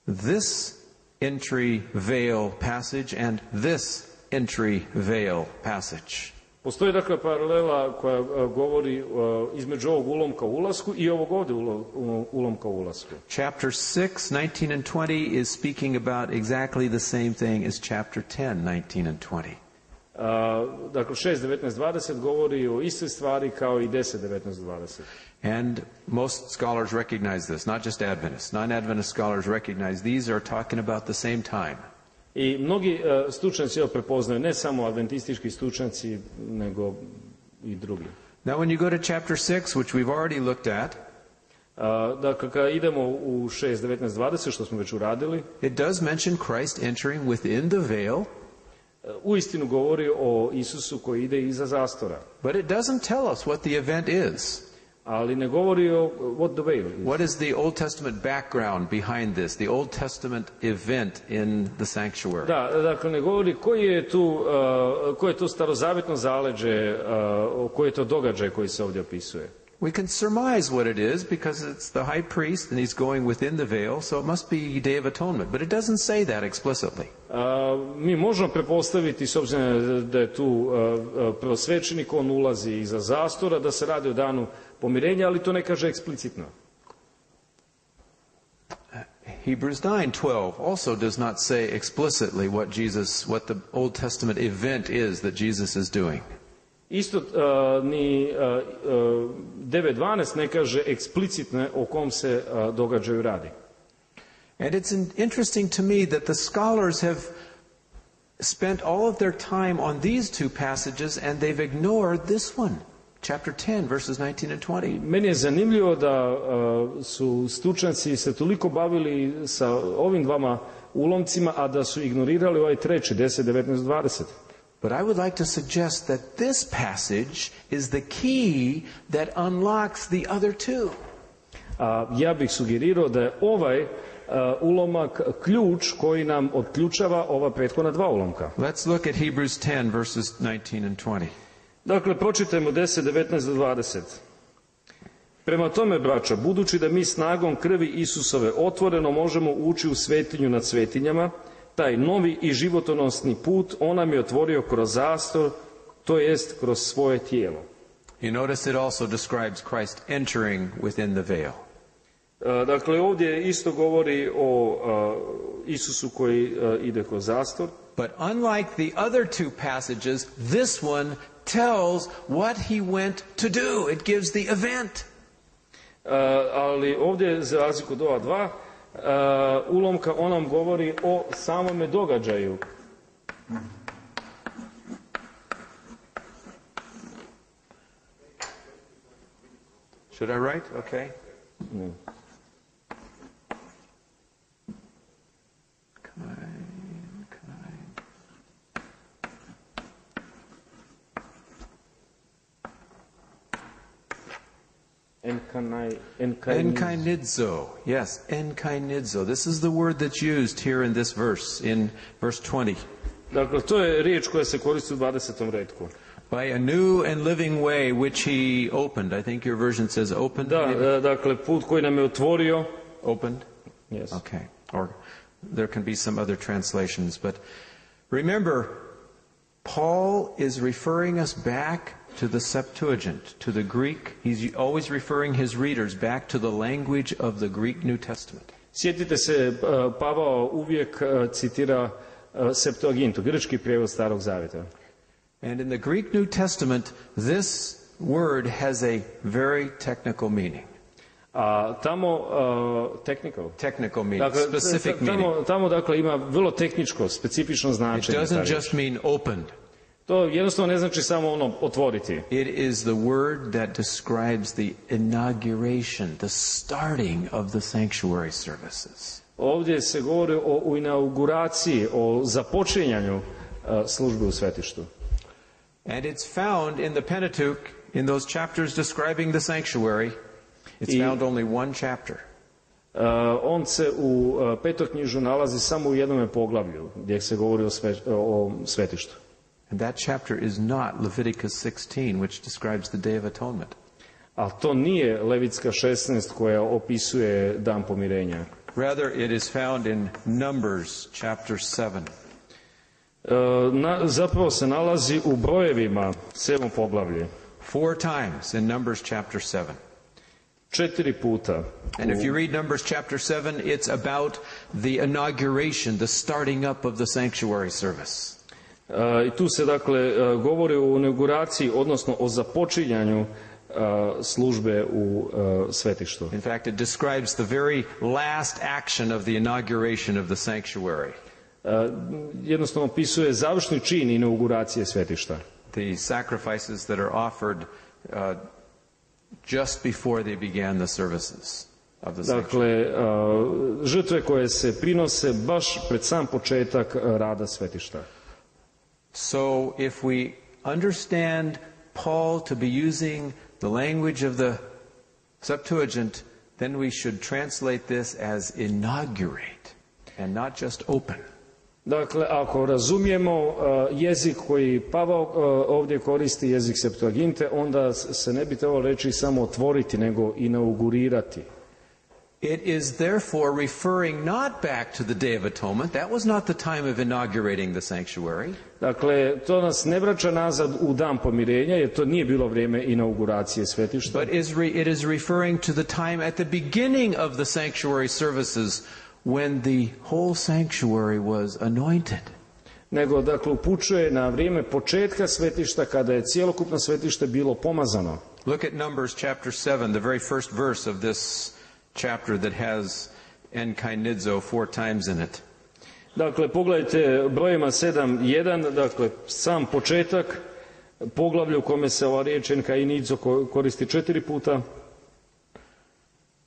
S1: this entry veil passage and this entry veil passage.
S2: Postoji, dakle, paralela koja govori između ovog ulomka u ulasku i ovog ovdje ulomka u ulasku.
S1: Chapter 6, 19 and 20 is speaking about exactly the same thing as chapter 10, 19 and 20.
S2: Dakle, 6:19-20 govori o istoj stvari kao i 10:19-20.
S1: And most scholars recognize this, not just Adventists. Non-Adventist scholars recognize these are talking about the same time.
S2: I mnogi stručnjaci ovo prepoznaju, ne samo adventistički stručnjaci, nego i drugi.
S1: Now when you go to chapter 6, which we've already looked at,
S2: Dakle, kada idemo u 6:19-20, što smo već uradili,
S1: it does mention Christ entering within the veil,
S2: uistinu govori o Isusu koji ide iza zastora.
S1: but it doesn't tell us what the event is.
S2: Ali ne govori o what the veil is.
S1: What is the Old Testament background behind this, the Old Testament event in the sanctuary?
S2: Da, dakle, ne govori koje je to starozavjetno zaleđe, koji je to događaj koji se ovdje opisuje.
S1: We can surmise what it is because it's the high priest and he's going within the veil, so it must be Day of Atonement, but it doesn't say that explicitly.
S2: Mi možemo pretpostaviti, s obzirom da je tu prvosvećenik, on ulazi iza zastora, da se radi o danu pomirenja, ali to ne kaže eksplicitno.
S1: Hebrews 9:12 also does not say explicitly what the Old Testament event is that Jesus is doing.
S2: Isto ni 9:12 ne kaže eksplicitno o kom se događaju radi.
S1: And it's interesting to me that the scholars have spent all of their time on these two passages and they've ignored this one, chapter 10, verses 19 and 20.
S2: Meni je zanimljivo da su stručnjaci se toliko bavili sa ovim dvama ulomcima, a da su ignorirali ovaj treći, 10:19-20.
S1: But I would like to suggest that this passage is the key that unlocks the other two.
S2: Ja bih sugerirao da je ovaj ulomak ključ koji nam otključava ova prethodna dva ulomka.
S1: Let's look at Hebrews 10, verses 19 and 20.
S2: Dakle, pročitajmo 10:19-20. Prema tome, braća, budući da mi snagom krvi Isusove otvoreno možemo ući u svetinju nad svetinjama, taj novi i životonosni put on nam je otvorio kroz zastor, to jest kroz svoje tijelo.
S1: You notice it also describes Christ entering within the veil.
S2: Dakle, ovdje isto govori o Isusu koji ide kroz zastor.
S1: But unlike the other two passages, this one tells what he went to do. It gives the event.
S2: Ali ovdje, za razliku od ova dva, ulomka on nam govori o samome događaju.
S1: Should I write? Okay.
S2: No.
S1: Enkainidzo. Yes, enkainidzo. This is the word that's used here in this verse, in verse 20.
S2: Dakle, to je riječ koja se koristi u 20. retku.
S1: By a new and living way which he opened. I think your version says opened.
S2: Da, dakle, put koji nam je otvorio.
S1: Opened?
S2: Yes.
S1: Okay. Or there can be some other translations. But remember, Paul is referring us back to the Septuagint, to the Greek. He's always referring his readers back to the language of the Greek New Testament.
S2: Sjetite se, Pavao uvijek citira Septuagintu, grčki prijevod Starog Zavjeta.
S1: And in the Greek New Testament, this word has a very technical meaning.
S2: Tamo
S1: technical meaning, specific meaning.
S2: Tamo dakle ima vrlo tehničko, specifično značenje.
S1: It doesn't just mean opened.
S2: To jednostavno ne znači samo ono otvoriti.
S1: It is the word that describes the inauguration, the starting of the sanctuary services.
S2: Ovdje se govori o inauguraciji, o započinjanju službe u svetištu.
S1: And it's found in the Pentateuch, in those chapters describing the sanctuary. It's found only one chapter.
S2: On se u petoknjižu nalazi samo u jednom poglavlju gdje se govori o svetištu.
S1: And that chapter is not Leviticus 16, which describes the Day of Atonement.
S2: Ali to nije Levitska 16 koja opisuje dan pomirenja.
S1: Rather, it is found in Numbers chapter 7.
S2: Zapravo se nalazi u Brojevima, 7. poglavlje.
S1: 4 times in Numbers chapter 7.
S2: 4 puta.
S1: And if you read Numbers chapter 7, it's about the inauguration, the starting up of the sanctuary service.
S2: I tu se dakle govori o inauguraciji, odnosno o započinjanju službe u svetištu.
S1: In fact, it describes the very last action of the inauguration of the sanctuary.
S2: Jednostavno opisuje završni čin inauguracije svetišta.
S1: The sacrifices that are offered just before they began the services of the sanctuary.
S2: Dakle, žrtve koje se prinose baš pred sam početak rada svetišta.
S1: So if we understand Paul to be using the language of the Septuagint, then we should translate this as inaugurate and not just open.
S2: Dakle, ako razumijemo jezik koji Pavao ovdje koristi, jezik Septuaginte, onda se ne bi trebalo reći samo otvoriti, nego inaugurirati.
S1: It is therefore referring not back to the Day of Atonement. That was not the time of inaugurating the sanctuary.
S2: Dakle, to nas ne vraća nazad u dan pomirenja, jer to nije bilo vrijeme inauguracije svetišta.
S1: But it is referring to the time at the beginning of the sanctuary services when the whole sanctuary was anointed.
S2: Nego, dakle, upućuje na vrijeme početka svetišta, kada je cjelokupno svetište bilo pomazano.
S1: Look at Numbers chapter 7, the very first verse of this chapter that has enkainidzo 4 times in it.
S2: Dakle, pogledajte Brojima 7.1, dakle, sam početak poglavlja u kome se ova riječ enkainidzo koristi 4 puta.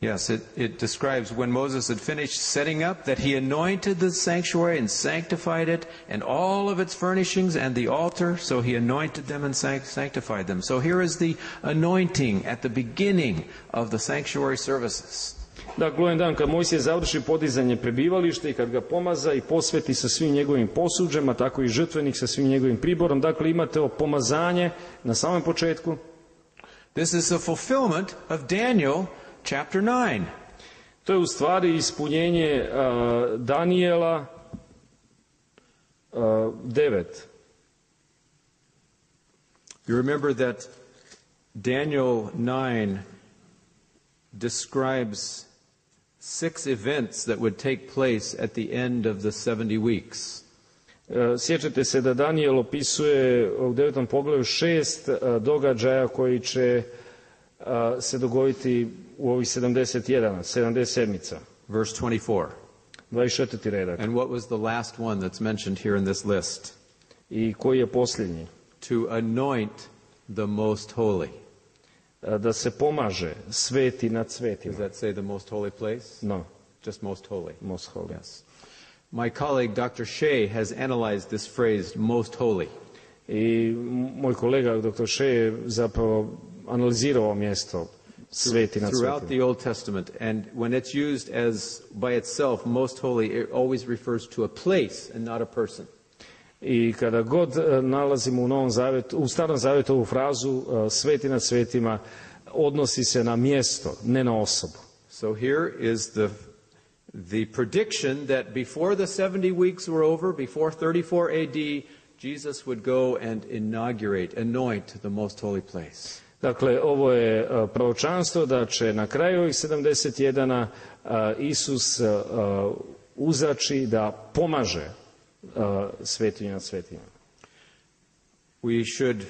S1: Yes, it describes when Moses had finished setting up that he anointed the sanctuary and sanctified it and all of its furnishings and the altar, so he anointed them and sanctified them. So here is the anointing at the beginning of the sanctuary services.
S2: Dakle, jedan dan kad Mojsije završi podizanje prebivališta i kad ga pomaza i posveti sa svim njegovim posuđama, tako i žrtvenik sa svim njegovim priborom, dakle imate pomazanje na samom početku.
S1: This is a fulfillment of Daniel chapter 9.
S2: To je u stvari ispunjenje Danijela 9.
S1: You remember that Daniel 9 describes 6 events that would take place at the end of the 70 weeks.
S2: Sjećate se da Danijel opisuje u 9. poglavlju 6 događaja koji će se dogoditi u ovih 70 sedmica.
S1: Verse 24.
S2: 24. redak.
S1: And what was the last one that's mentioned here in this list?
S2: I koji je posljednji?
S1: To anoint the most holy.
S2: Da se pomaže sveti nad svetima.
S1: Does that say the most holy place?
S2: No.
S1: Just most holy.
S2: Most holy.
S1: Yes. My colleague Dr. Shea has analyzed this phrase, most holy.
S2: I moj kolega dr. Shea je zapravo analizirao ovo mjesto sveti nad
S1: Throughout
S2: svetima.
S1: the Old Testament, and when it's used as by itself, most holy, it always refers to a place and not a person.
S2: I kada god nalazimo u Novom Zavjetu, u Starom Zavjetu ovu frazu sveti nad svetima, odnosi se na mjesto, ne na osobu.
S1: So here is the prediction that before the 70 weeks were over, before 34 AD, Jesus would go and anoint the most holy place.
S2: Dakle, ovo je proročanstvo da će na kraju ovih 71 Isus uzaći da pomaže svetinju nad svetinjama.
S1: We should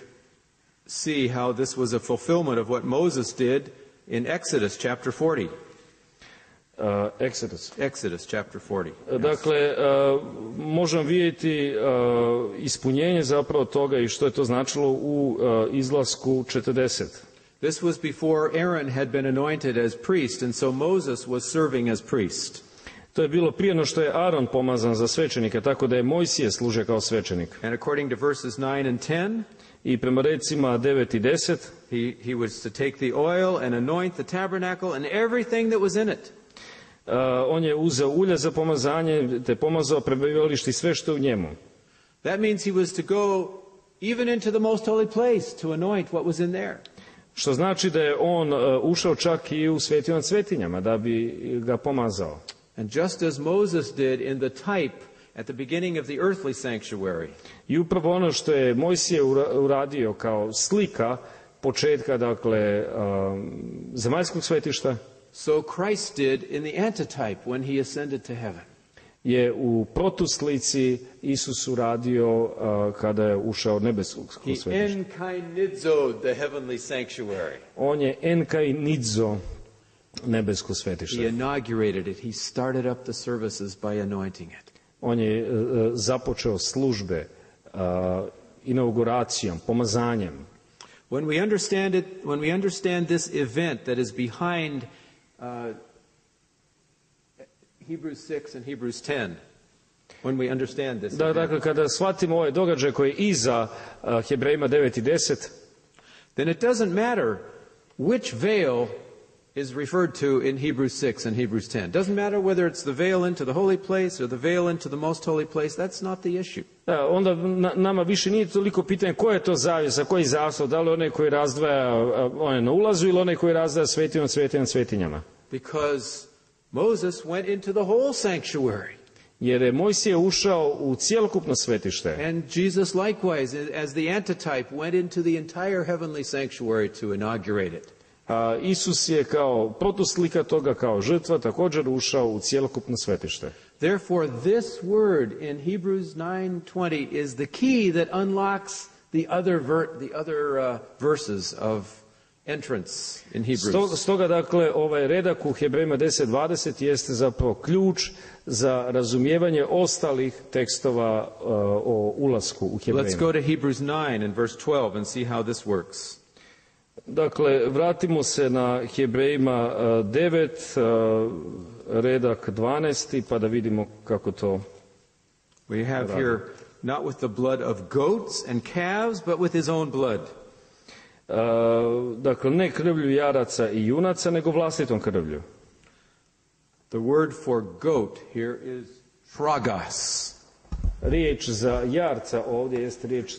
S1: see how this was a fulfillment of what Moses did in Exodus chapter 40. Exodus chapter 40. Yes.
S2: Dakle, možemo vidjeti ispunjenje zapravo toga i što je to značilo u izlasku 40.
S1: This was before Aaron had been anointed as priest, and so Moses was serving as priest.
S2: To je bilo prije no što je Aron pomazan za svećenika, tako da je Mojsije služio kao svećenik.
S1: And according to verses 9 and 10,
S2: i prema recima 9 i 10,
S1: he was to take the oil and anoint the tabernacle and everything that was in it.
S2: On je uzeo ulje za pomazanje, te pomazao prebivalište i sve što je u njemu.
S1: That means he was to go even into the most holy place to anoint what was in there.
S2: Što znači da je on ušao čak i u svetinju nad svetinjama da bi ga pomazao.
S1: And just as Moses did in the type at the beginning of the earthly sanctuary.
S2: I upravo ono što je Mojsije uradio kao slika početka, dakle, zemaljskog svetišta,
S1: so Christ did in the antitype when he ascended to heaven.
S2: Je u protuslici Isus uradio kada je ušao u nebesko svetište.
S1: He enkainizoed the heavenly sanctuary.
S2: On je enkainizo nebesko svetište.
S1: He inaugurated it. He started up the services by anointing it.
S2: On je započeo službe inauguracijom, pomazanjem.
S1: When we understand it, when we understand this event that is behind Hebrews 6 and Hebrews 10, when we understand this event,
S2: dakle, kada shvatimo ovaj događaj koji je iza Hebrejima 9 i 10,
S1: then it doesn't matter which veil is referred to in Hebrews 6 and Hebrews 10. Doesn't matter whether it's the veil into the holy place or the veil into the most holy place. That's not the issue.
S2: Onda nama više nije toliko pitanje koja je to zavjesa, koji zaslov, da li onaj koji razdvaja one na ulazu ili onaj koji razdvaja svetinju od svetinja nad svetinjama.
S1: Because Moses went into the whole sanctuary.
S2: Jer je Mojsije ušao u cjelokupno svetište.
S1: And Jesus likewise, as the antitype, went into the entire heavenly sanctuary to inaugurate it.
S2: Isus je kao protuslika toga, kao žrtva, također ušao u cjelokupno svetište.
S1: Therefore, this word in Hebrews 9:20 is the key that unlocks the other verses of entrance in Hebrews.
S2: Stoga, dakle, ovaj redak u Hebrejima 10:20 jeste zapravo ključ za razumijevanje ostalih tekstova o ulasku u Hebrejima.
S1: Let's go to Hebrews 9 and verse 12 and see how this works.
S2: Dakle, vratimo se na Hebrejima 9, redak 12, pa da vidimo kako to
S1: We have radi. Here, not with the blood of goats and calves, but with his own blood.
S2: Dakle, ne krvlju jaraca i junaca, nego vlastitom krvlju.
S1: The word for goat here is tragas.
S2: Riječ za jarca ovdje jest riječ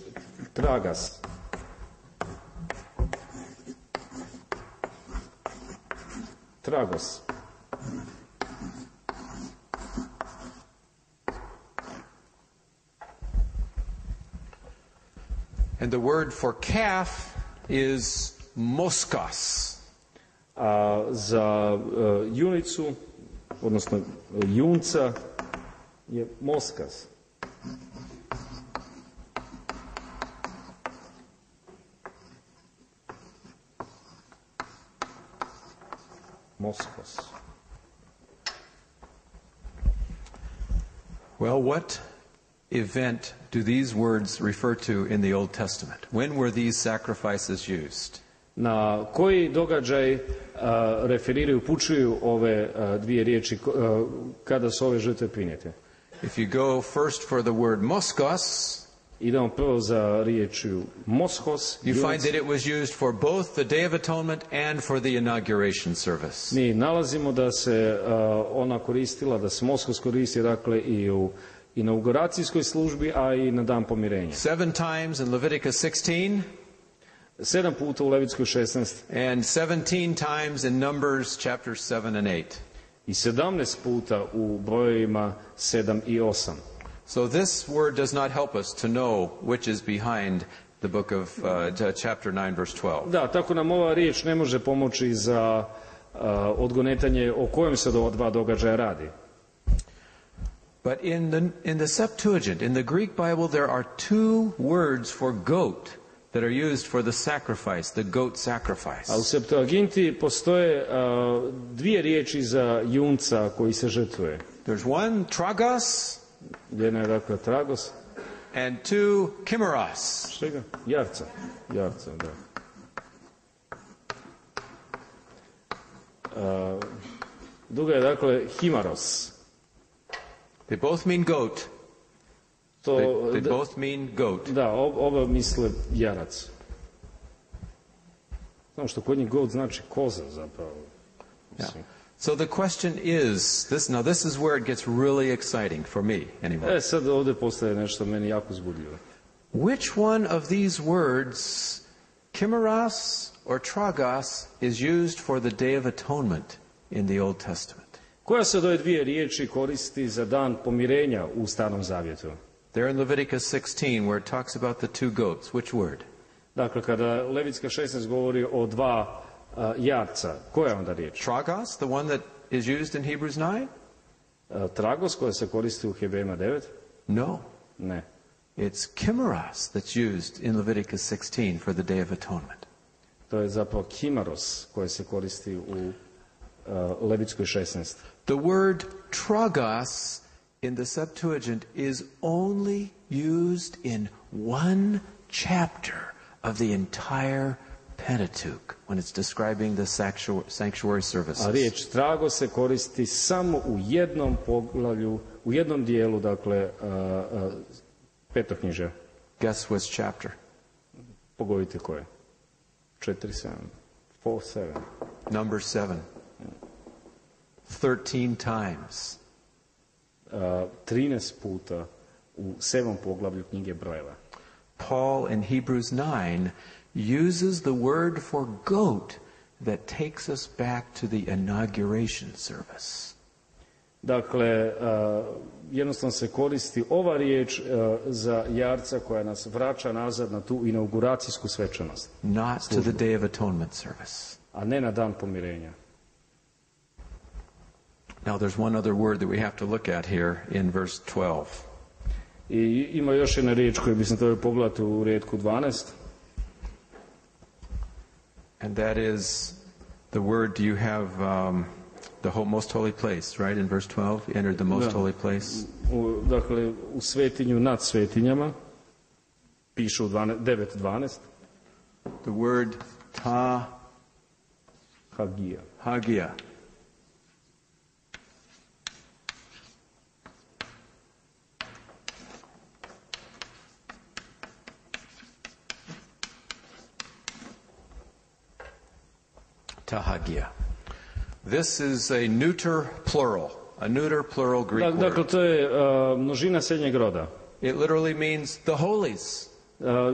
S2: tragas. Tragos.
S1: And the word for calf is moskos.
S2: A za junicu, odnosno junca, je moskas. Moskos.
S1: Well, what event do these words refer to in the Old Testament? When were these sacrifices used?
S2: Na koji događaj referiraju, upućuju ove dvije riječi, kada su ove žrtve prinijete?
S1: If you go first for the word moskos,
S2: idemo prvo za riječju moskos.
S1: You find that it was used for both the Day of Atonement and for the inauguration service.
S2: Mi nalazimo da se ona koristila, da se moskos koristi, dakle, i u inauguracijskoj službi, a i na dan pomirenja.
S1: 7 times in Leviticus 16.
S2: 7 puta u Levitskoj 16.
S1: And 17 times in Numbers chapters 7 and 8.
S2: I 17 puta u brojevima 7 i 8.
S1: So this word does not help us to know which is behind the book of chapter 9 verse 12.
S2: Da, tako nam ova riječ ne može pomoći za odgonetanje o kojem se dva događaja radi.
S1: But in the Septuagint, in the Greek Bible, there are 2 words for goat that are used for the sacrifice, the goat sacrifice.
S2: A u Septuaginti postoje dvije riječi za junca koji se žrtvuje.
S1: There's one, tragos,
S2: jedna je, dakle, tragos,
S1: and 2, chimeros.
S2: Čega? Jarca, da. Druga je, dakle, himaros.
S1: They both mean goat. They both mean goat.
S2: Da, oba misle jarac. Znam što kod njih goat znači koza, zapravo.
S1: Yeah. So the question is, this is where it gets really exciting for me, anyway.
S2: Sad ovdje postaje nešto meni jako zbudljivo.
S1: Which one of these words, chimeros or tragos, is used for the Day of Atonement in the Old Testament?
S2: Koja se od ove dvije riječi koristi za dan pomirenja u Starom Zavjetu?
S1: There in Leviticus 16, where it talks about the 2 goats, which word?
S2: Dakle, kada Levitska 16 govori o 2 jarca, koja je onda riječ?
S1: Tragos, the one that is used in Hebrews 9?
S2: Tragos, koja se koristi u Hebrejima 9?
S1: No.
S2: Ne.
S1: It's chimeros that's used in Leviticus 16 for the Day of Atonement.
S2: To je zapravo chimeros koje se koristi u Levitskoj 16.
S1: The word tragos in the Septuagint is only used in 1 chapter of the entire Pentateuch when it's describing the sanctuary services.
S2: A riječ trago se koristi samo u jednom poglavlju, u jednom dijelu, dakle, petoknjižja.
S1: Guess which chapter?
S2: Pogodite koje? 4:7. 4:7.
S1: Number 7. 13 times.
S2: 13 puta u 7. poglavlju knjige brojeva.
S1: Paul in Hebrews 9 uses the word for goat that takes us back to the inauguration service.
S2: Dakle, jednostavno se koristi ova riječ za jarca koja nas vraća nazad na tu inauguracijsku svečanost.
S1: Not to the Day of Atonement service.
S2: A ne na dan pomirenja.
S1: Now there's one other word that we have to look at here in verse 12.
S2: I ima još jedna riječ koju bismo trebali pogledati u rijetku 12.
S1: And that is the word, you have the most holy place, right? In verse 12, you entered the most holy place.
S2: Dakle, u svetinju nad svetinjama, piše u 9:12.
S1: The word hagia. Tahagia. This is a neuter plural Greek
S2: Dakle,
S1: word.
S2: to je množina srednjeg roda.
S1: It literally means the holies.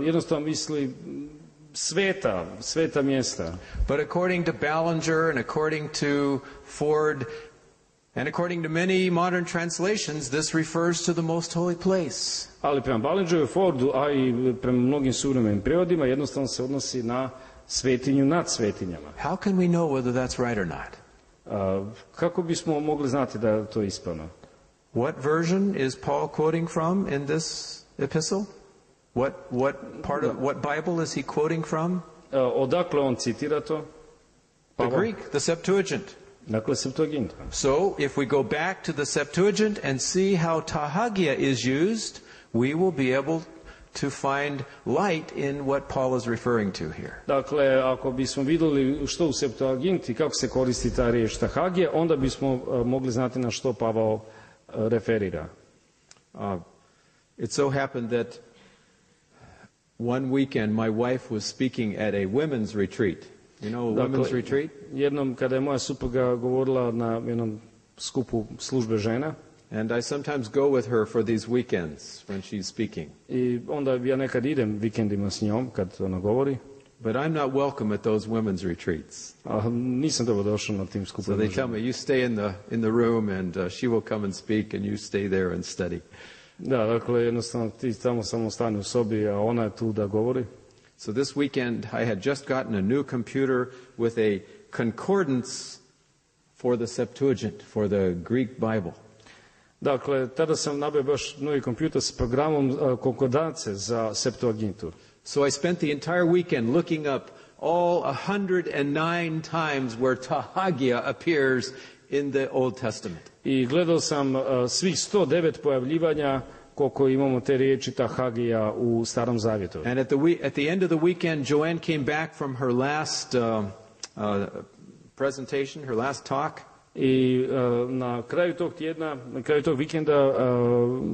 S2: Jednostavno misli sveta mjesta.
S1: But according to Ballinger and according to Ford And according to many modern translations, this refers to the most holy place.
S2: Ali prema Ballingeru Fordu, a i prema mnogim suvremenim prevodima, jednostavno se odnosi na svetinju nad svetinjama.
S1: How can we know whether that's right or not?
S2: Kako bismo mogli znati da je to ispravno?
S1: What version is Paul quoting from in this epistle? What Bible is he quoting from?
S2: Odakle on citira to?
S1: The Greek, the Septuagint.
S2: Dakle, Septuaginta.
S1: So, if we go back to the Septuagint and see how tahagia is used, we will be able to find light in what Paul is referring to here.
S2: Dakle, ako bismo vidjeli što u Septuaginti, kako se koristi ta riječ tahagija, onda bismo mogli znati na što Pavao referira.
S1: It so happened that one weekend my wife was speaking at a women's retreat. You know, a women's retreat?
S2: Jednom kada je moja supruga govorila na jednom skupu službe žena.
S1: And I sometimes go with her for these weekends when she's speaking.
S2: I onda ja nekad idem vikendima s njom kad ona govori.
S1: But I'm not welcome at those women's retreats.
S2: Nisam dobro došao na tim skupovima.
S1: So they tell me, you stay in the room and she will come and speak and you stay there and study.
S2: Da, dakle, jednostavno ti tamo samo stani u sobi, a ona je tu da govori.
S1: So this weekend I had just gotten a new computer with a concordance for the Septuagint, for the Greek Bible.
S2: Dakle, tada sam nabavio baš novi kompjuter s programom konkordance za Septuagintu.
S1: So I spent the entire weekend looking up all 109 times where tahagia appears in the Old Testament.
S2: I gledao sam svih 109 pojavljivanja koliko imamo te riječi tahagija u Starom Zavjetu.
S1: And at the end of the weekend, Joanne came back from her last presentation, her last talk.
S2: I na kraju tog tjedna, na kraju tog vikenda,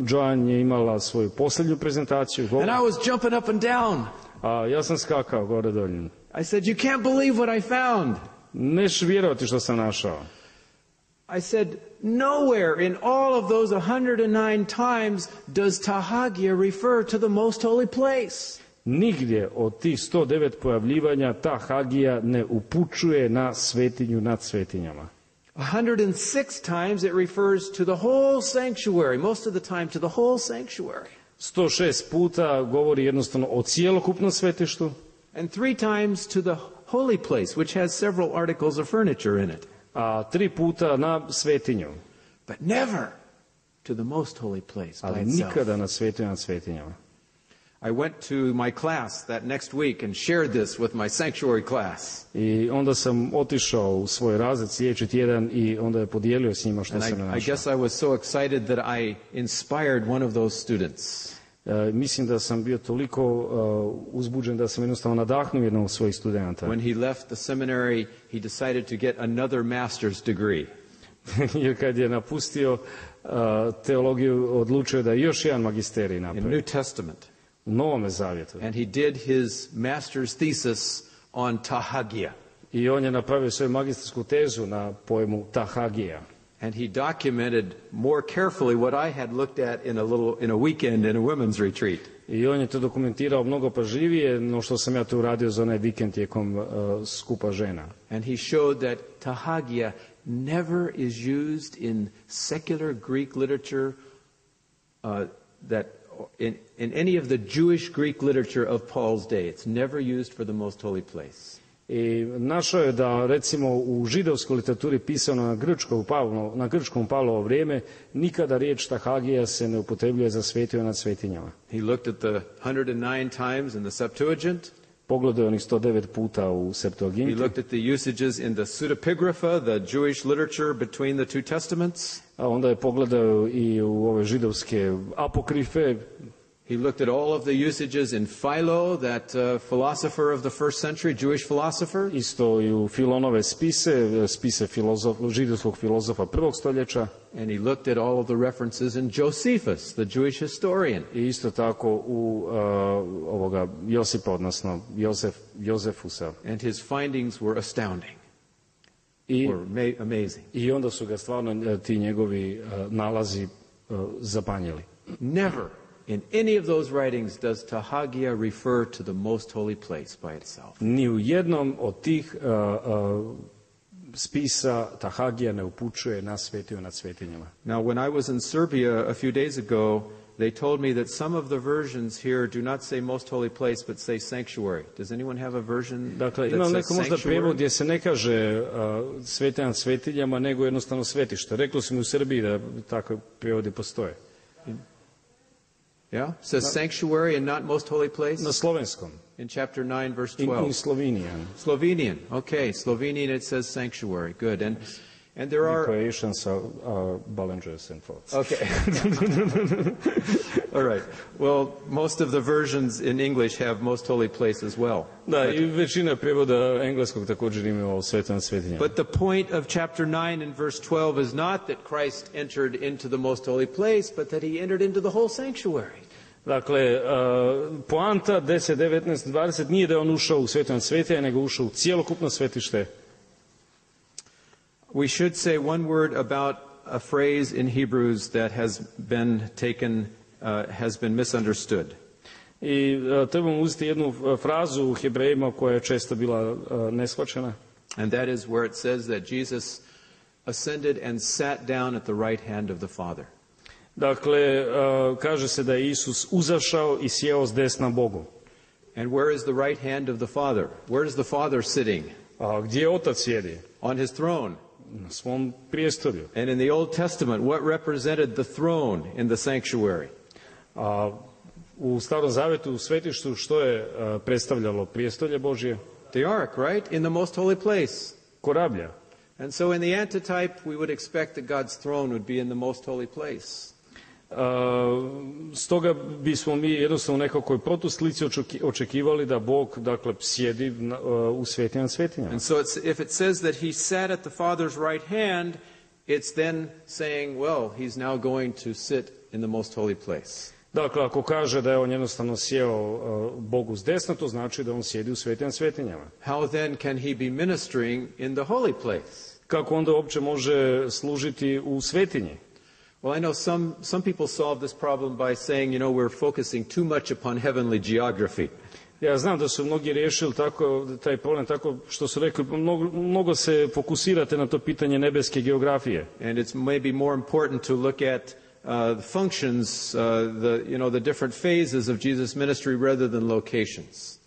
S2: Joanne je imala svoju posljednju prezentaciju.
S1: And I was jumping up and down.
S2: Ja sam skakao gore dolje.
S1: I said, you can't believe what I found.
S2: Neš vjerovati što sam našao.
S1: I said, nowhere in all of those 109 times does tahagia refer to the most holy place.
S2: Nigdje od tih 109 pojavljivanja tahagija ne upućuje na svetinju nad svetinjama.
S1: 106 times it refers to the whole sanctuary, most of the time to the whole sanctuary.
S2: 106 puta govori jednostavno o cijelokupnom svetištu.
S1: And 3 times to the holy place, which has several articles of furniture in it.
S2: A 3 puta na svetinju.
S1: But never to the most holy place by
S2: Ali
S1: itself.
S2: nikada na svetinju nad svetinjama.
S1: I went to my class that next week and shared this with my sanctuary class.
S2: I onda sam otišao u svoj razred sljedeći tjedan i onda je podijelio s njima što sam našao.
S1: I guess I was so excited that I inspired one of those students.
S2: Mislim da sam bio toliko uzbuđen da sam jednostavno nadahnuo jednog od svojih studenta.
S1: When he left the seminary, he decided to get another master's degree.
S2: Jer kad je napustio teologiju, odlučio da još jedan magisterij
S1: In
S2: napravi.
S1: New Testament.
S2: U Novome Zavjetu.
S1: And he did his master's thesis on tahagia.
S2: I on je napravio svoju magistersku tezu na pojmu tahagija.
S1: And he documented more carefully what I had looked at in a weekend in a women's retreat.
S2: I on je to dokumentirao mnogo pažljivije no što sam ja to uradio za onaj vikend tijekom skupa žena.
S1: And he showed that tahagia never is used in secular Greek literature, that in any of the Jewish Greek literature of Paul's day. It's never used for the most holy place.
S2: I našao je da recimo u židovskoj literaturi pisano na grčkom Pavlovo vrijeme nikada riječ tahagija se ne upotrebljuje za svetinju nad svetinjama.
S1: He looked at the 109 times in the Septuagint.
S2: Pogledao je onih 109 puta u Septuaginti.
S1: He looked at the usages in the pseudepigrapha, the Jewish literature between the two testaments.
S2: A onda je pogledao i u ove židovske apokrife.
S1: He looked at all of the usages in Philo, that philosopher of the first century, Jewish philosopher.
S2: Isto i u Filonove spise židovskog filozofa prvog stoljeća.
S1: And he looked at all of the references in Josephus, the Jewish historian.
S2: I isto tako u ovoga Josipa, odnosno Jozefusa.
S1: And his findings were astounding. Were amazing.
S2: I onda su ga stvarno ti njegovi nalazi zapanjili.
S1: Never in any of those writings does tahagia refer to the most holy place by itself.
S2: Ni u jednom od tih spisa ta hagija ne upućuje na svetiju nad svetinjama.
S1: Now, when I was in Serbia a few days ago, they told me that some of the versions here do not say most holy place, but say sanctuary. Does anyone have a version
S2: Dakle,
S1: that
S2: ima
S1: says
S2: neko možda
S1: sanctuary?
S2: prijevod gdje se ne kaže svetinja nad svetinjama, nego jednostavno svetište. Reklo su mi u Srbiji da takve prijevodi postoje.
S1: Yeah? It says sanctuary and not most holy place?
S2: Na slovenskom.
S1: In chapter 9, verse
S2: In
S1: 12.
S2: Slovenijan.
S1: Slovenian. Okay, Slovenian it says sanctuary. Good. And there are...
S2: Creations are Ballinger's and thoughts.
S1: Okay. All right. Well, most of the versions in English have most holy place as well.
S2: Da, i većina prijevoda engleskog također ima ovo svetinja nad svetinjama.
S1: But the point of chapter 9 and verse 12 is not that Christ entered into the most holy place, but that he entered into the whole sanctuary.
S2: Dakle, poanta 10, 19, 20 nije da je on ušao u svetinju nad svetinja, nego ušao u cijelokupno svetište.
S1: We should say one word about a phrase in Hebrews that has been taken, has been misunderstood.
S2: I trebamo uzeti jednu frazu u Hebrejima koja je često bila neshvaćena.
S1: And that is where it says that Jesus ascended and sat down at the right hand of the Father.
S2: Dakle, kaže se da je Isus uzašao i sjeo s desna Bogu.
S1: And where is the right hand of the Father? Where is the Father sitting?
S2: A gdje Otac sjedi?
S1: On his throne.
S2: Na svom prijestolju.
S1: And in the Old Testament, what represented the throne in the sanctuary?
S2: A u Starom Zavetu, u svetištu, što je predstavljalo prijestolje Božje?
S1: The ark, right? In the most holy place.
S2: Korablja.
S1: And so in the antitype, we would expect that God's throne would be in the most holy place.
S2: Stoga bismo mi jednostavno u nekakvoj protuslici očekivali da Bog, dakle, sjedi u svetinja nad svetinjama.
S1: And so if it says that he sat at the Father's right hand, it's then saying, well, he's now going to sit in the most holy place.
S2: Dakle, ako kaže da je on jednostavno sjeo Bogu s desna, to znači da on sjedi u svetinja nad svetinjama.
S1: How then can he be ministering in the holy place?
S2: Kako onda uopće može služiti u svetinji?
S1: Well, I know some people solve this problem by saying, you know, we're focusing too much upon heavenly geography.
S2: Ja znam da su mnogi riješili taj problem tako što su rekli mnogo se fokusirate na to pitanje nebeske geografije.
S1: And it's maybe more important to look at the functions, the different phases of Jesus' ministry rather than locations.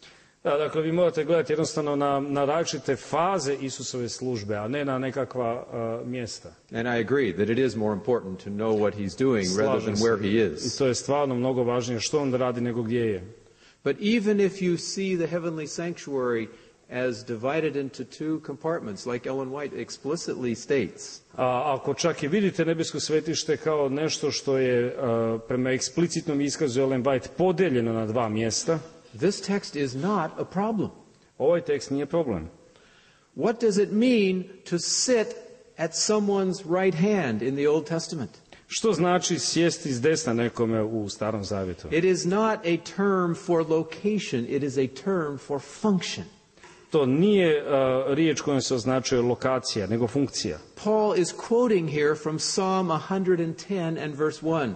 S2: Da, dakle, vi morate gledati jednostavno na različite faze Isusove službe, a ne na nekakva mjesta.
S1: And I agree that it is more important to know what he's doing rather than where he is.
S2: I to je stvarno mnogo važnije što on radi nego gdje je.
S1: But even if you see the heavenly sanctuary as divided into two compartments, like Ellen White explicitly states.
S2: Ako čak i vidite nebesko svetište kao nešto što je prema eksplicitnom iskazu Ellen White podeljeno na dva mjesta,
S1: this text is not a problem.
S2: Ovaj tekst nije problem.
S1: What does it mean to sit at someone's right hand in the Old Testament?
S2: Što znači sjesti s desna nekome u Starom Zavjetu?
S1: It is not a term for location, it is a term for function.
S2: To nije riječ kojom se označuje lokacija, nego funkcija.
S1: Paul is quoting here from Psalm 110 and verse 1.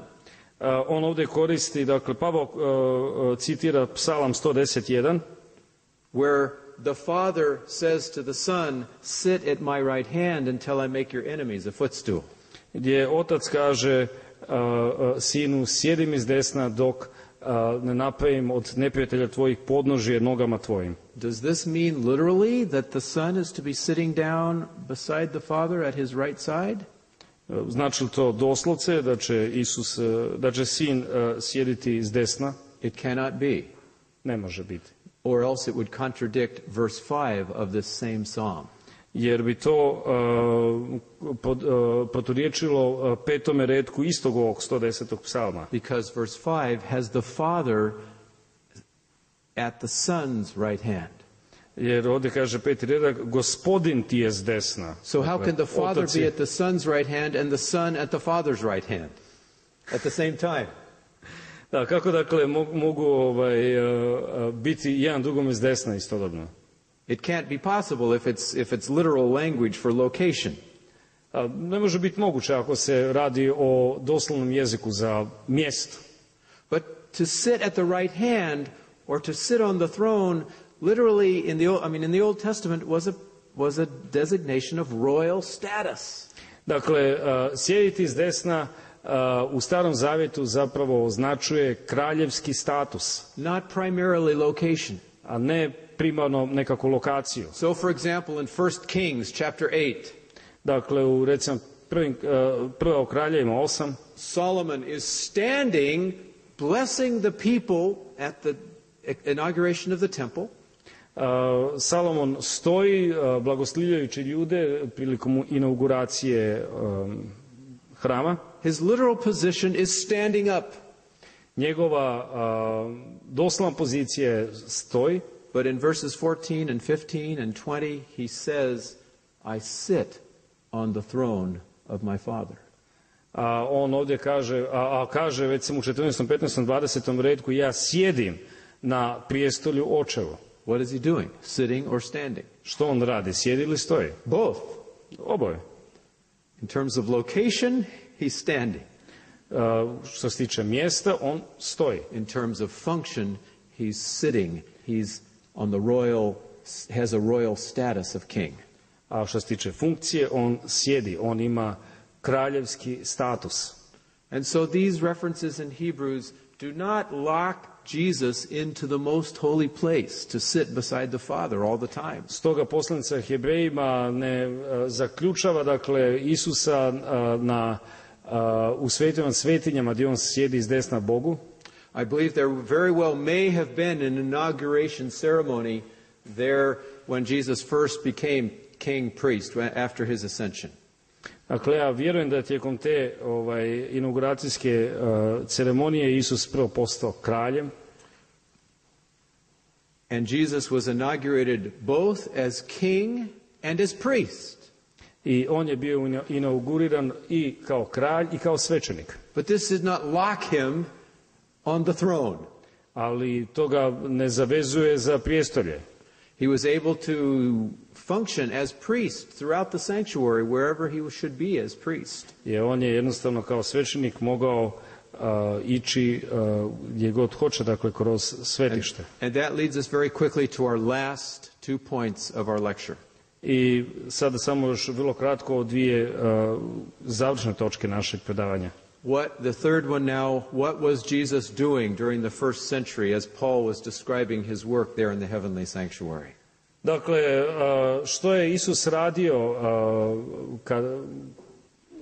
S2: On ovdje koristi, dakle, Pavao citira Psalam 111,
S1: where the Father says to the Son, sit at my right hand until I make your enemies a footstool.
S2: Gdje Otac kaže Sinu, sjedi mi s desna dok ne napravim od neprijatelja tvojih podnožje nogama tvojim.
S1: Does this mean literally that the Son is to be sitting down beside the Father at his right side?
S2: Znači li to doslovce da će Sin sjediti s desna?
S1: It cannot be.
S2: Ne može biti.
S1: Or else it would contradict verse 5 of this same psalm.
S2: Jer bi to proturječilo petome retku istog ovog 110. psalma.
S1: Because verse 5 has the Father at the Son's right hand.
S2: Jer ovdje kaže peti redak, Gospodin ti je s desna.
S1: So how can the Father be at the Son's right hand and the Son at the Father's right hand at the same time?
S2: Da, kako dakle mogu biti jedan drugome s desna istodobno?
S1: It can't be possible if it's literal language for location.
S2: Ne može biti moguće ako se radi o doslovnom jeziku za mjesto.
S1: But to sit at the right hand or to sit on the throne literally in the Old Testament was a was a designation of royal status.
S2: Dakle, sjediti s desna u Starom Zavjetu zapravo označuje kraljevski status.
S1: Not primarily location.
S2: A ne primarno nekakvu lokaciju.
S1: So, for example, in 1 Kings chapter 8,
S2: dakle, u recimo prva o kraljevima 8,
S1: Solomon is standing blessing the people at the inauguration of the temple.
S2: Salomon stoji blagoslivljajući ljude prilikom inauguracije hrama.
S1: His literal position is standing up.
S2: Njegova doslovna pozicija stoji.
S1: But in verses 14 and 15 and 20 he says, I sit on the throne of my father.
S2: On ovdje kaže, kaže već sam u 14., 15., 20. redku, ja sjedim na prijestolju očevu.
S1: What is he doing? Sitting or standing?
S2: Što on radi? Sjedi ili stoji?
S1: Both.
S2: Oboje.
S1: In terms of location, he's standing.
S2: Što se tiče mjesta, on stoji.
S1: In terms of function, he's sitting. He's on the royal, has a royal status of king.
S2: A što se tiče funkcije, on sjedi, on ima kraljevski status.
S1: And so these references in Hebrews do not lock Jesus into the most holy place to sit beside the Father all the time.
S2: Stoga poslanica Hebrejima ne zaključava, dakle, Isusa u svetinjama gdje on sjedi s desna Bogu.
S1: I believe there very well may have been an inauguration ceremony there when Jesus first became king priest after his ascension.
S2: Dakle, ja vjerujem da tijekom te inauguracijske ceremonije Isus prvo postao kraljem.
S1: And Jesus was inaugurated both as king and as priest.
S2: I on je bio inauguriran i kao kralj i kao svećenik.
S1: But this did not lock him on the throne.
S2: Ali to ga ne zavezuje za prijestolje.
S1: He was able to function as priest throughout the sanctuary wherever he should be as priest.
S2: On je jednostavno kao svećenik mogao ići gdje god hoće, dakle kroz svetište.
S1: And that leads us very quickly to our last 2 points of our lecture.
S2: I sada samo još vrlo kratko dvije završne točke našeg predavanja.
S1: The third one now, what was Jesus doing during the first century as Paul was describing his work there in the heavenly sanctuary?
S2: Dakle, što je Isus radio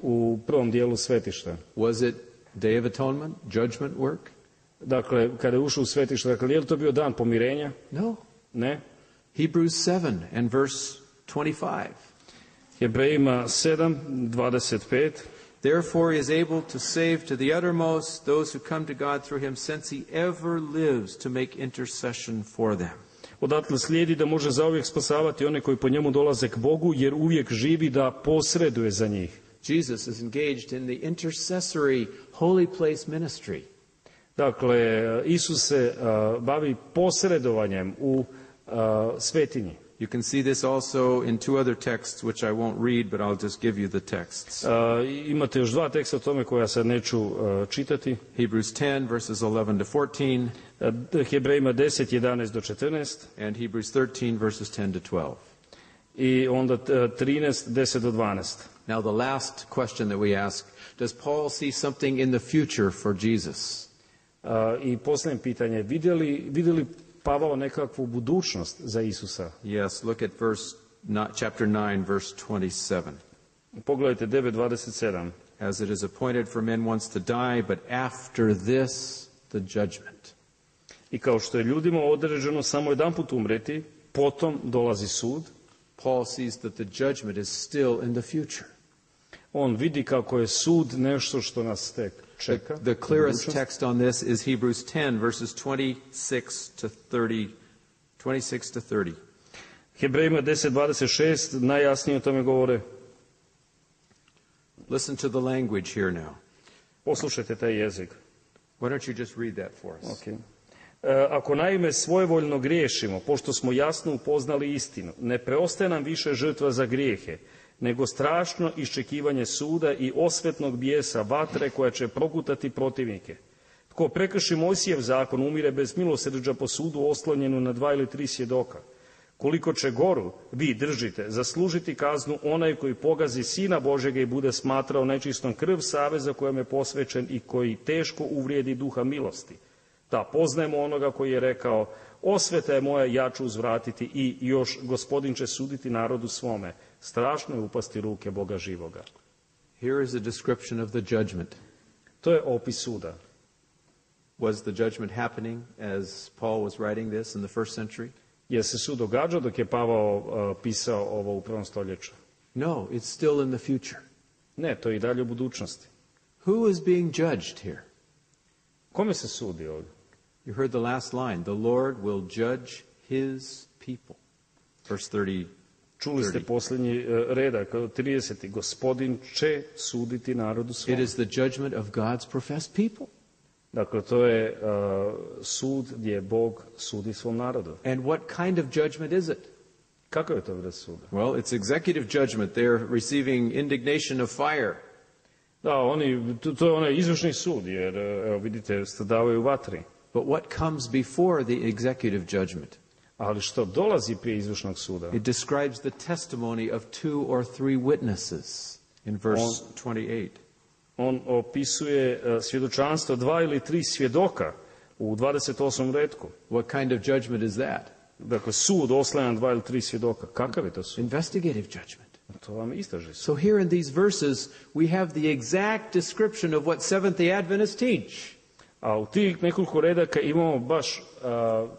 S2: u prvom dijelu svetišta?
S1: Was it Day of Atonement, judgment work?
S2: Dakle, kada je ušao u svetište, dakle, je li to bio dan pomirenja?
S1: No.
S2: Ne.
S1: Hebrews 7 and verse 25.
S2: Hebrejima 7:25.
S1: Therefore he is able to save to the uttermost those who come to God through him, since he ever lives to make intercession for them.
S2: Odatle slijedi da može zauvijek spasavati one koji po njemu dolaze k Bogu, jer uvijek živi da posreduje za njih.
S1: Jesus is engaged in the intercessory holy place ministry.
S2: Dakle, Isus se bavi posredovanjem u svetinji.
S1: You can see this also in 2 other texts which I won't read, but I'll just give you the texts.
S2: Imate još 2 teksta o tome koja sad neću čitati.
S1: Hebrews 10 verses 11 to 14.
S2: Hebrejima 10, 11 do 14.
S1: And Hebrews 13 verses 10 to 12.
S2: I onda 13, 10 do 12.
S1: Now the last question that we ask, does Paul see something in the future for Jesus?
S2: I posljednje pitanje, vidi li Pavao nekakvu budućnost za Isusa?
S1: Yes, look at chapter 9, verse 27.
S2: Pogledajte 9:27.
S1: As it is appointed for men once to die, but after this the judgment.
S2: I kao što je ljudima određeno samo jedanput umreti, potom dolazi sud.
S1: Paul sees that the judgment is still in the future.
S2: On vidi kako je sud nešto što nas tek čeka.
S1: The clearest text on this is Hebrews 10 verses 26 to 30.
S2: Hebrejima 10:26 najjasnije o tome govore.
S1: Listen to the language here now.
S2: Poslušajte taj jezik.
S1: Why don't you just read that for us?
S2: Okay. Ako naime svojevoljno griješimo, pošto smo jasno upoznali istinu, ne preostaje nam više žrtva za grijehe, nego strašno iščekivanje suda i osvetnog bijesa vatre koja će progutati protivnike. Tko prekrši Mojsijev zakon umire bez milosrđa po sudu oslonjenu na 2 ili 3 svjedoka. Koliko će goru vi držite zaslužiti kaznu onaj koji pogazi Sina Božjega i bude smatrao nečistom krv saveza kojem je posvećen i koji teško uvrijedi duha milosti. Da poznajemo onoga koji je rekao, osveta je moja, ja ću uzvratiti i još Gospodin će suditi narodu svome. Strašno je upasti ruke Boga živoga.
S1: Here is a description of the judgment.
S2: To je opis suda.
S1: Was the judgment happening as Paul was writing this in the first century?
S2: Je se sud događao dok je Pavao pisao ovo u prvom stoljeću?
S1: No, it's still in the future.
S2: Ne, to je i dalje u budućnosti.
S1: Who is being judged here?
S2: Kome se sudi ovdje?
S1: You heard the last line, the Lord will judge his people. Verse 30.
S2: Čuli ste posljednji redak, 30. Gospodin će suditi narodu svom.
S1: It is the judgment of God's professed people.
S2: Dakle, to je sud gdje Bog sudi svom narodu.
S1: And what kind of judgment is it?
S2: Kako je to vrst suda?
S1: Well, it's executive judgment. They are receiving indignation of fire.
S2: Da, to je onaj izvršni sud, jer, evo vidite, stradavaju u vatri.
S1: But what comes before the executive judgment?
S2: Ali što dolazi prije izvršnog suda?
S1: It describes the testimony of 2 or 3 witnesses in verse 28.
S2: On opisuje svjedočanstvo 2 ili 3 svjedoka u 28. retku.
S1: What kind of judgment is that?
S2: Dakle, sud oslanjan 2 ili 3 svjedoka. Kakav je to sud?
S1: Investigative judgment.
S2: To vam istraži sud.
S1: So here in these verses we have the exact description of what Seventh-day Adventists teach.
S2: A u tih nekoliko redaka imamo baš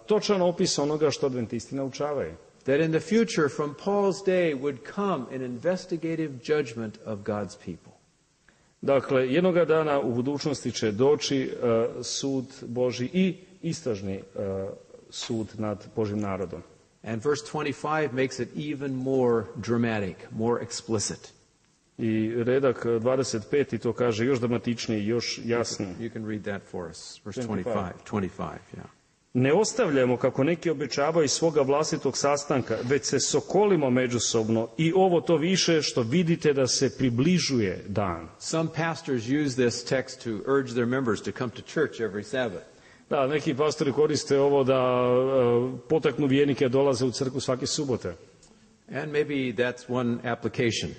S2: točan opis onoga što adventisti naučavaju.
S1: That in the future from Paul's day would come an investigative judgment of God's people.
S2: Dakle, jednoga dana u budućnosti će doći sud Božji i istražni sud nad Božjim narodom.
S1: And verse 25 makes it even more dramatic, more explicit.
S2: I redak 25. to kaže još dramatičnije, još jasnije.
S1: You can read that for us. Verse 25, yeah.
S2: Ne ostavljamo, kako neki obećavaju, svoga vlastitog sastanka, već se sokolimo međusobno i ovo to više što vidite da se približuje dan.
S1: Some pastors use this text to urge their members to come to church every Sabbath.
S2: Da, neki pastori koriste ovo da potaknu vjernike da dolaze u crkvu svake subote.
S1: And maybe that's one application.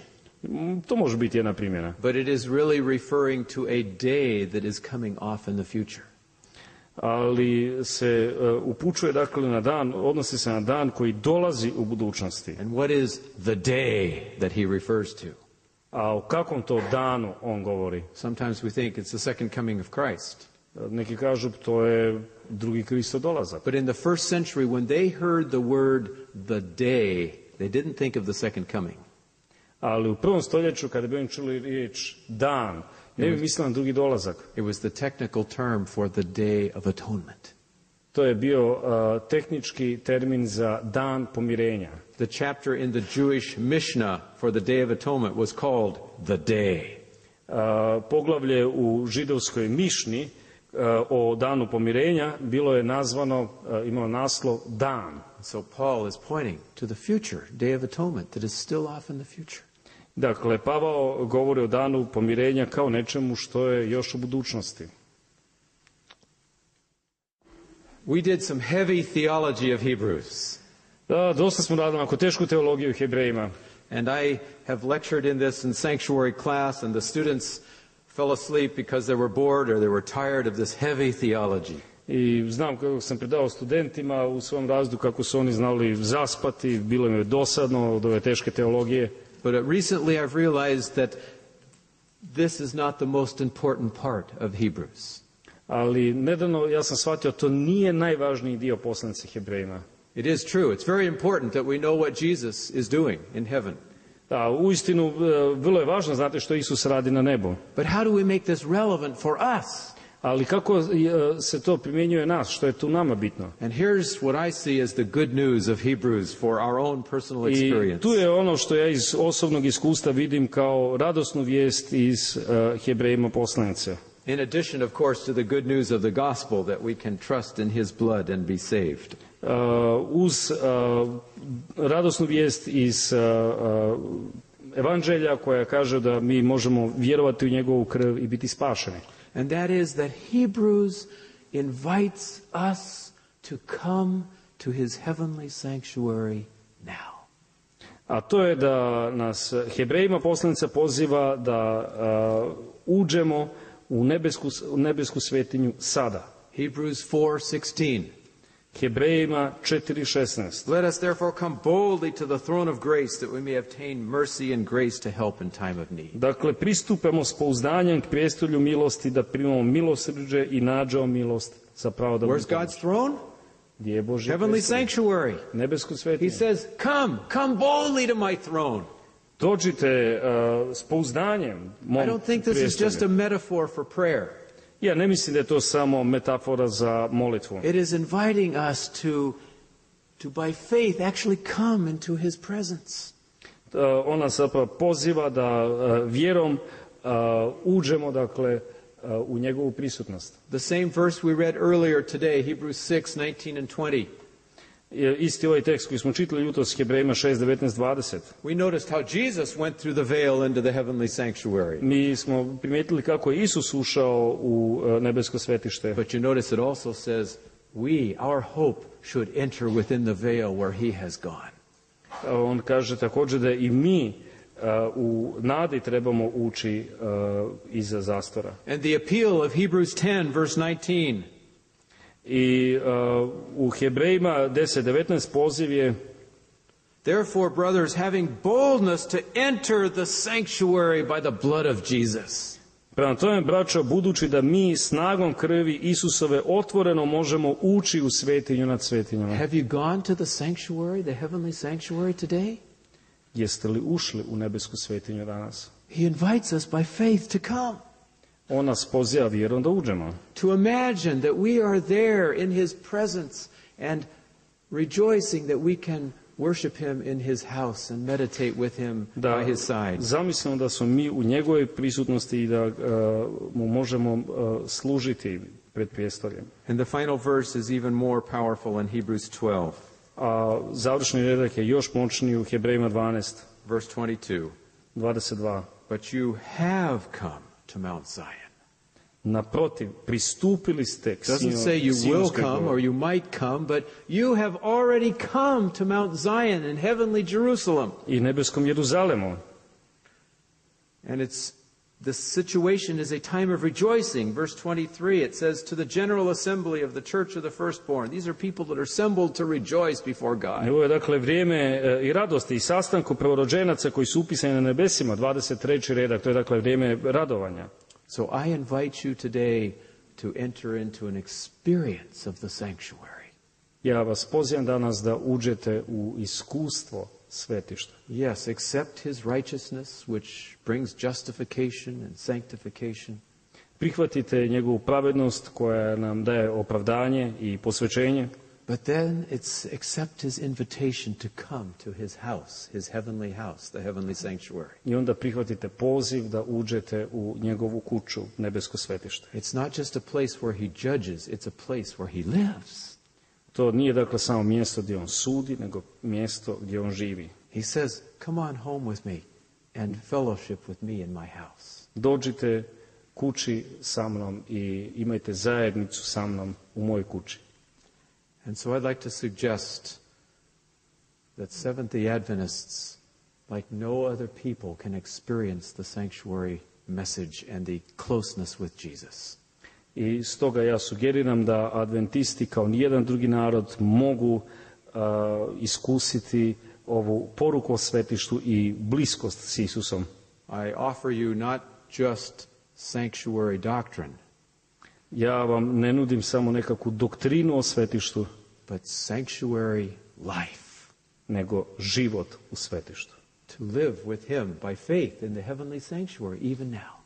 S2: To može biti jedna primjena.
S1: But it is really referring to a day that is coming off in the future.
S2: Ali se upućuje dakle na dan, odnosi se na dan koji dolazi u budućnosti.
S1: And what is the day that he refers to?
S2: A o kakvom to danu on govori?
S1: Sometimes we think it's the second coming of Christ.
S2: Neki kažu to je drugi Kristov dolazak.
S1: But in the first century when they heard the word the day, they didn't think of the second coming.
S2: Ali u prvom stoljeću kada bi oni čuli riječ dan, ne bi mislili na drugi dolazak.
S1: It was the technical term for the day of atonement.
S2: To je bio tehnički termin za dan pomirenja.
S1: The chapter in the Jewish Mishnah for the Day of Atonement was called the day.
S2: Poglavlje u židovskoj mišni o danu pomirenja bilo je nazvano, imalo naslov dan.
S1: So Paul is pointing to the future Day of Atonement that is still off in the future.
S2: Dakle, Pavao govori o danu pomirenja kao nečemu što je još u budućnosti.
S1: We did some heavy theology of Hebrews.
S2: Da, dosta smo radili onako tešku teologiju Hebrejima.
S1: And I have lectured in this in sanctuary class, and the students fell asleep because they were bored or they were tired of this heavy theology.
S2: I znam kako sam predao studentima u svom razredu kako su oni znali zaspati, bilo im je dosadno od ove teške teologije.
S1: But recently I've realized that this is not the most important part of Hebrews.
S2: Ali nedavno ja sam shvatio to nije najvažniji dio poslanice Hebrejima.
S1: It is true. It's very important that we know what Jesus is doing in heaven.
S2: Da, uistinu vrlo je važno znati što Isus radi na nebu.
S1: But how do we make this relevant for us?
S2: Ali kako se to primjenjuje nas, što je tu nama bitno?
S1: And here's what I see as the good news of Hebrews for our own personal experience.
S2: I tu je ono što ja iz osobnog iskustva vidim kao radosnu vijest iz Hebrejima poslanice.
S1: In addition, of course, to the good news of the gospel that we can trust in his blood and be saved.
S2: Uz radosnu vijest iz evanđelja koja kaže da mi možemo vjerovati u njegovu krv i biti spašeni.
S1: And that is that Hebrews invites us to come to his heavenly sanctuary now.
S2: A to je da nas Hebrejima poslanica poziva da uđemo u nebesku svetinju sada.
S1: Hebrews 4:16.
S2: Hebrejima 4:16.
S1: Let us therefore come boldly to the throne of grace that we may obtain mercy and grace to help in time of need.
S2: Dakle, pristupemo s pouzdanjem k prijestolju milosti da primamo milosrđe i nađemo milost za pravo da
S1: Where's God's throne?
S2: Gdje je Božje
S1: Heavenly
S2: prijestolje?
S1: sanctuary.
S2: Nebesku
S1: He
S2: svetinju.
S1: says, come boldly to my throne.
S2: Dođite s pouzdanjem mom
S1: I don't think this is just a
S2: prijestolju.
S1: metaphor for prayer.
S2: Ja ne mislim da je to samo metafora za molitvu.
S1: It is inviting us to by faith actually come into his presence.
S2: Ona zapravo poziva da vjerom uđemo, dakle, u njegovu prisutnost.
S1: The same verse we read earlier today, Hebrews 6:19 and 20.
S2: Isti ovaj tekst koji smo čitali jutros, Hebrejima 6:19-20.
S1: We noticed how Jesus went through the veil into the heavenly sanctuary.
S2: Mi smo primijetili kako je Isus ušao u nebesko svetište.
S1: But you notice it also says, our hope should enter within the veil where he has gone.
S2: On kaže također da i mi u nadi trebamo ući iza zastora.
S1: And the appeal of Hebrews 10 verse 19.
S2: I u Hebrejima 10:19 poziv je:
S1: Therefore, brothers, having boldness to enter the sanctuary by the blood of Jesus.
S2: Prema tome, braćo, budući da mi snagom krvi Isusove otvoreno možemo ući u svetinju nad svetinjama.
S1: Have you gone to the sanctuary, the heavenly sanctuary today?
S2: Jeste li ušli u nebesku svetinju danas?
S1: He invites us by faith to come.
S2: On nas poziva vjerom da uđemo.
S1: To imagine that we are there in his presence and rejoicing that we can worship him in his house and meditate with him by his side.
S2: Zamislimo da smo mi u njegovoj prisutnosti i da mu možemo služiti pred prijestoljem.
S1: And the final verse is even more powerful in Hebrews 12.
S2: A završni redak je još moćniji u Hebrejima 12.
S1: Verse 22. But you have come to Mount Zion.
S2: Naprotiv, pristupili ste k
S1: Doesn't say you will come or you might come, but you have already come to Mount Zion in heavenly Jerusalem.
S2: I nebeskom Jeruzalemu.
S1: And this situation is a time of rejoicing. Verse 23, it says, to the general assembly of the church of the firstborn. These are people that are assembled to rejoice before God.
S2: Ovo je dakle vrijeme i radosti i sastanku prvorođenaca koji su upisani na nebesima, 23. redak, to je dakle vrijeme radovanja.
S1: So I invite you today to enter into an experience of the sanctuary.
S2: Ja vas pozivam danas da uđete u iskustvo svetišta.
S1: Yes, accept his righteousness, which brings justification and sanctification.
S2: Prihvatite njegovu pravednost koja nam daje opravdanje i posvećenje.
S1: But then it's accept his invitation to come to his house, his heavenly house, the heavenly sanctuary.
S2: I onda prihvatite poziv da uđete u njegovu kuću, nebesko svetište.
S1: It's not just a place where he judges, it's a place where he lives.
S2: To nije dakle samo mjesto gdje on sudi, nego mjesto gdje on živi.
S1: He says, come on home with me and fellowship with me in my house.
S2: Dođite kući sa mnom i imajte zajednicu sa mnom u mojoj kući.
S1: And so I'd like to suggest that Seventh-day Adventists, like no other people, can experience the sanctuary message and the closeness with Jesus.
S2: I stoga ja sugeriram da adventisti kao nijedan drugi narod mogu iskusiti ovu poruku o svetištu i bliskost s Isusom.
S1: I offer you not just sanctuary doctrine,
S2: Ja vam ne nudim samo nekakvu doktrinu o svetištu,
S1: but sanctuary life.
S2: nego život u svetištu.
S1: To live with him by faith in the heavenly sanctuary, even now.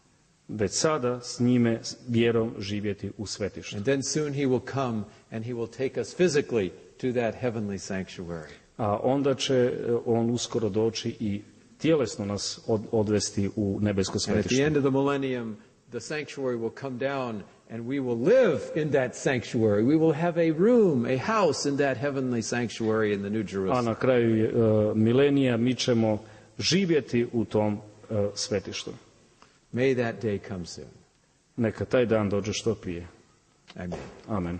S2: Već sada s njime vjerom živjeti u svetištu.
S1: And then soon he will come and he will take us physically to that heavenly sanctuary.
S2: A onda će on uskoro doći i tjelesno nas odvesti u nebesko
S1: And at
S2: svetište.
S1: the end of the millennium, the sanctuary will come down and we will live in that sanctuary. We will have a room, a house in that heavenly sanctuary in the New
S2: A
S1: Jerusalem.
S2: na kraju milenija mi ćemo živjeti u tom svetištu.
S1: May that day come soon.
S2: Neka taj dan dođe što prije.
S1: Amen.
S2: Amen.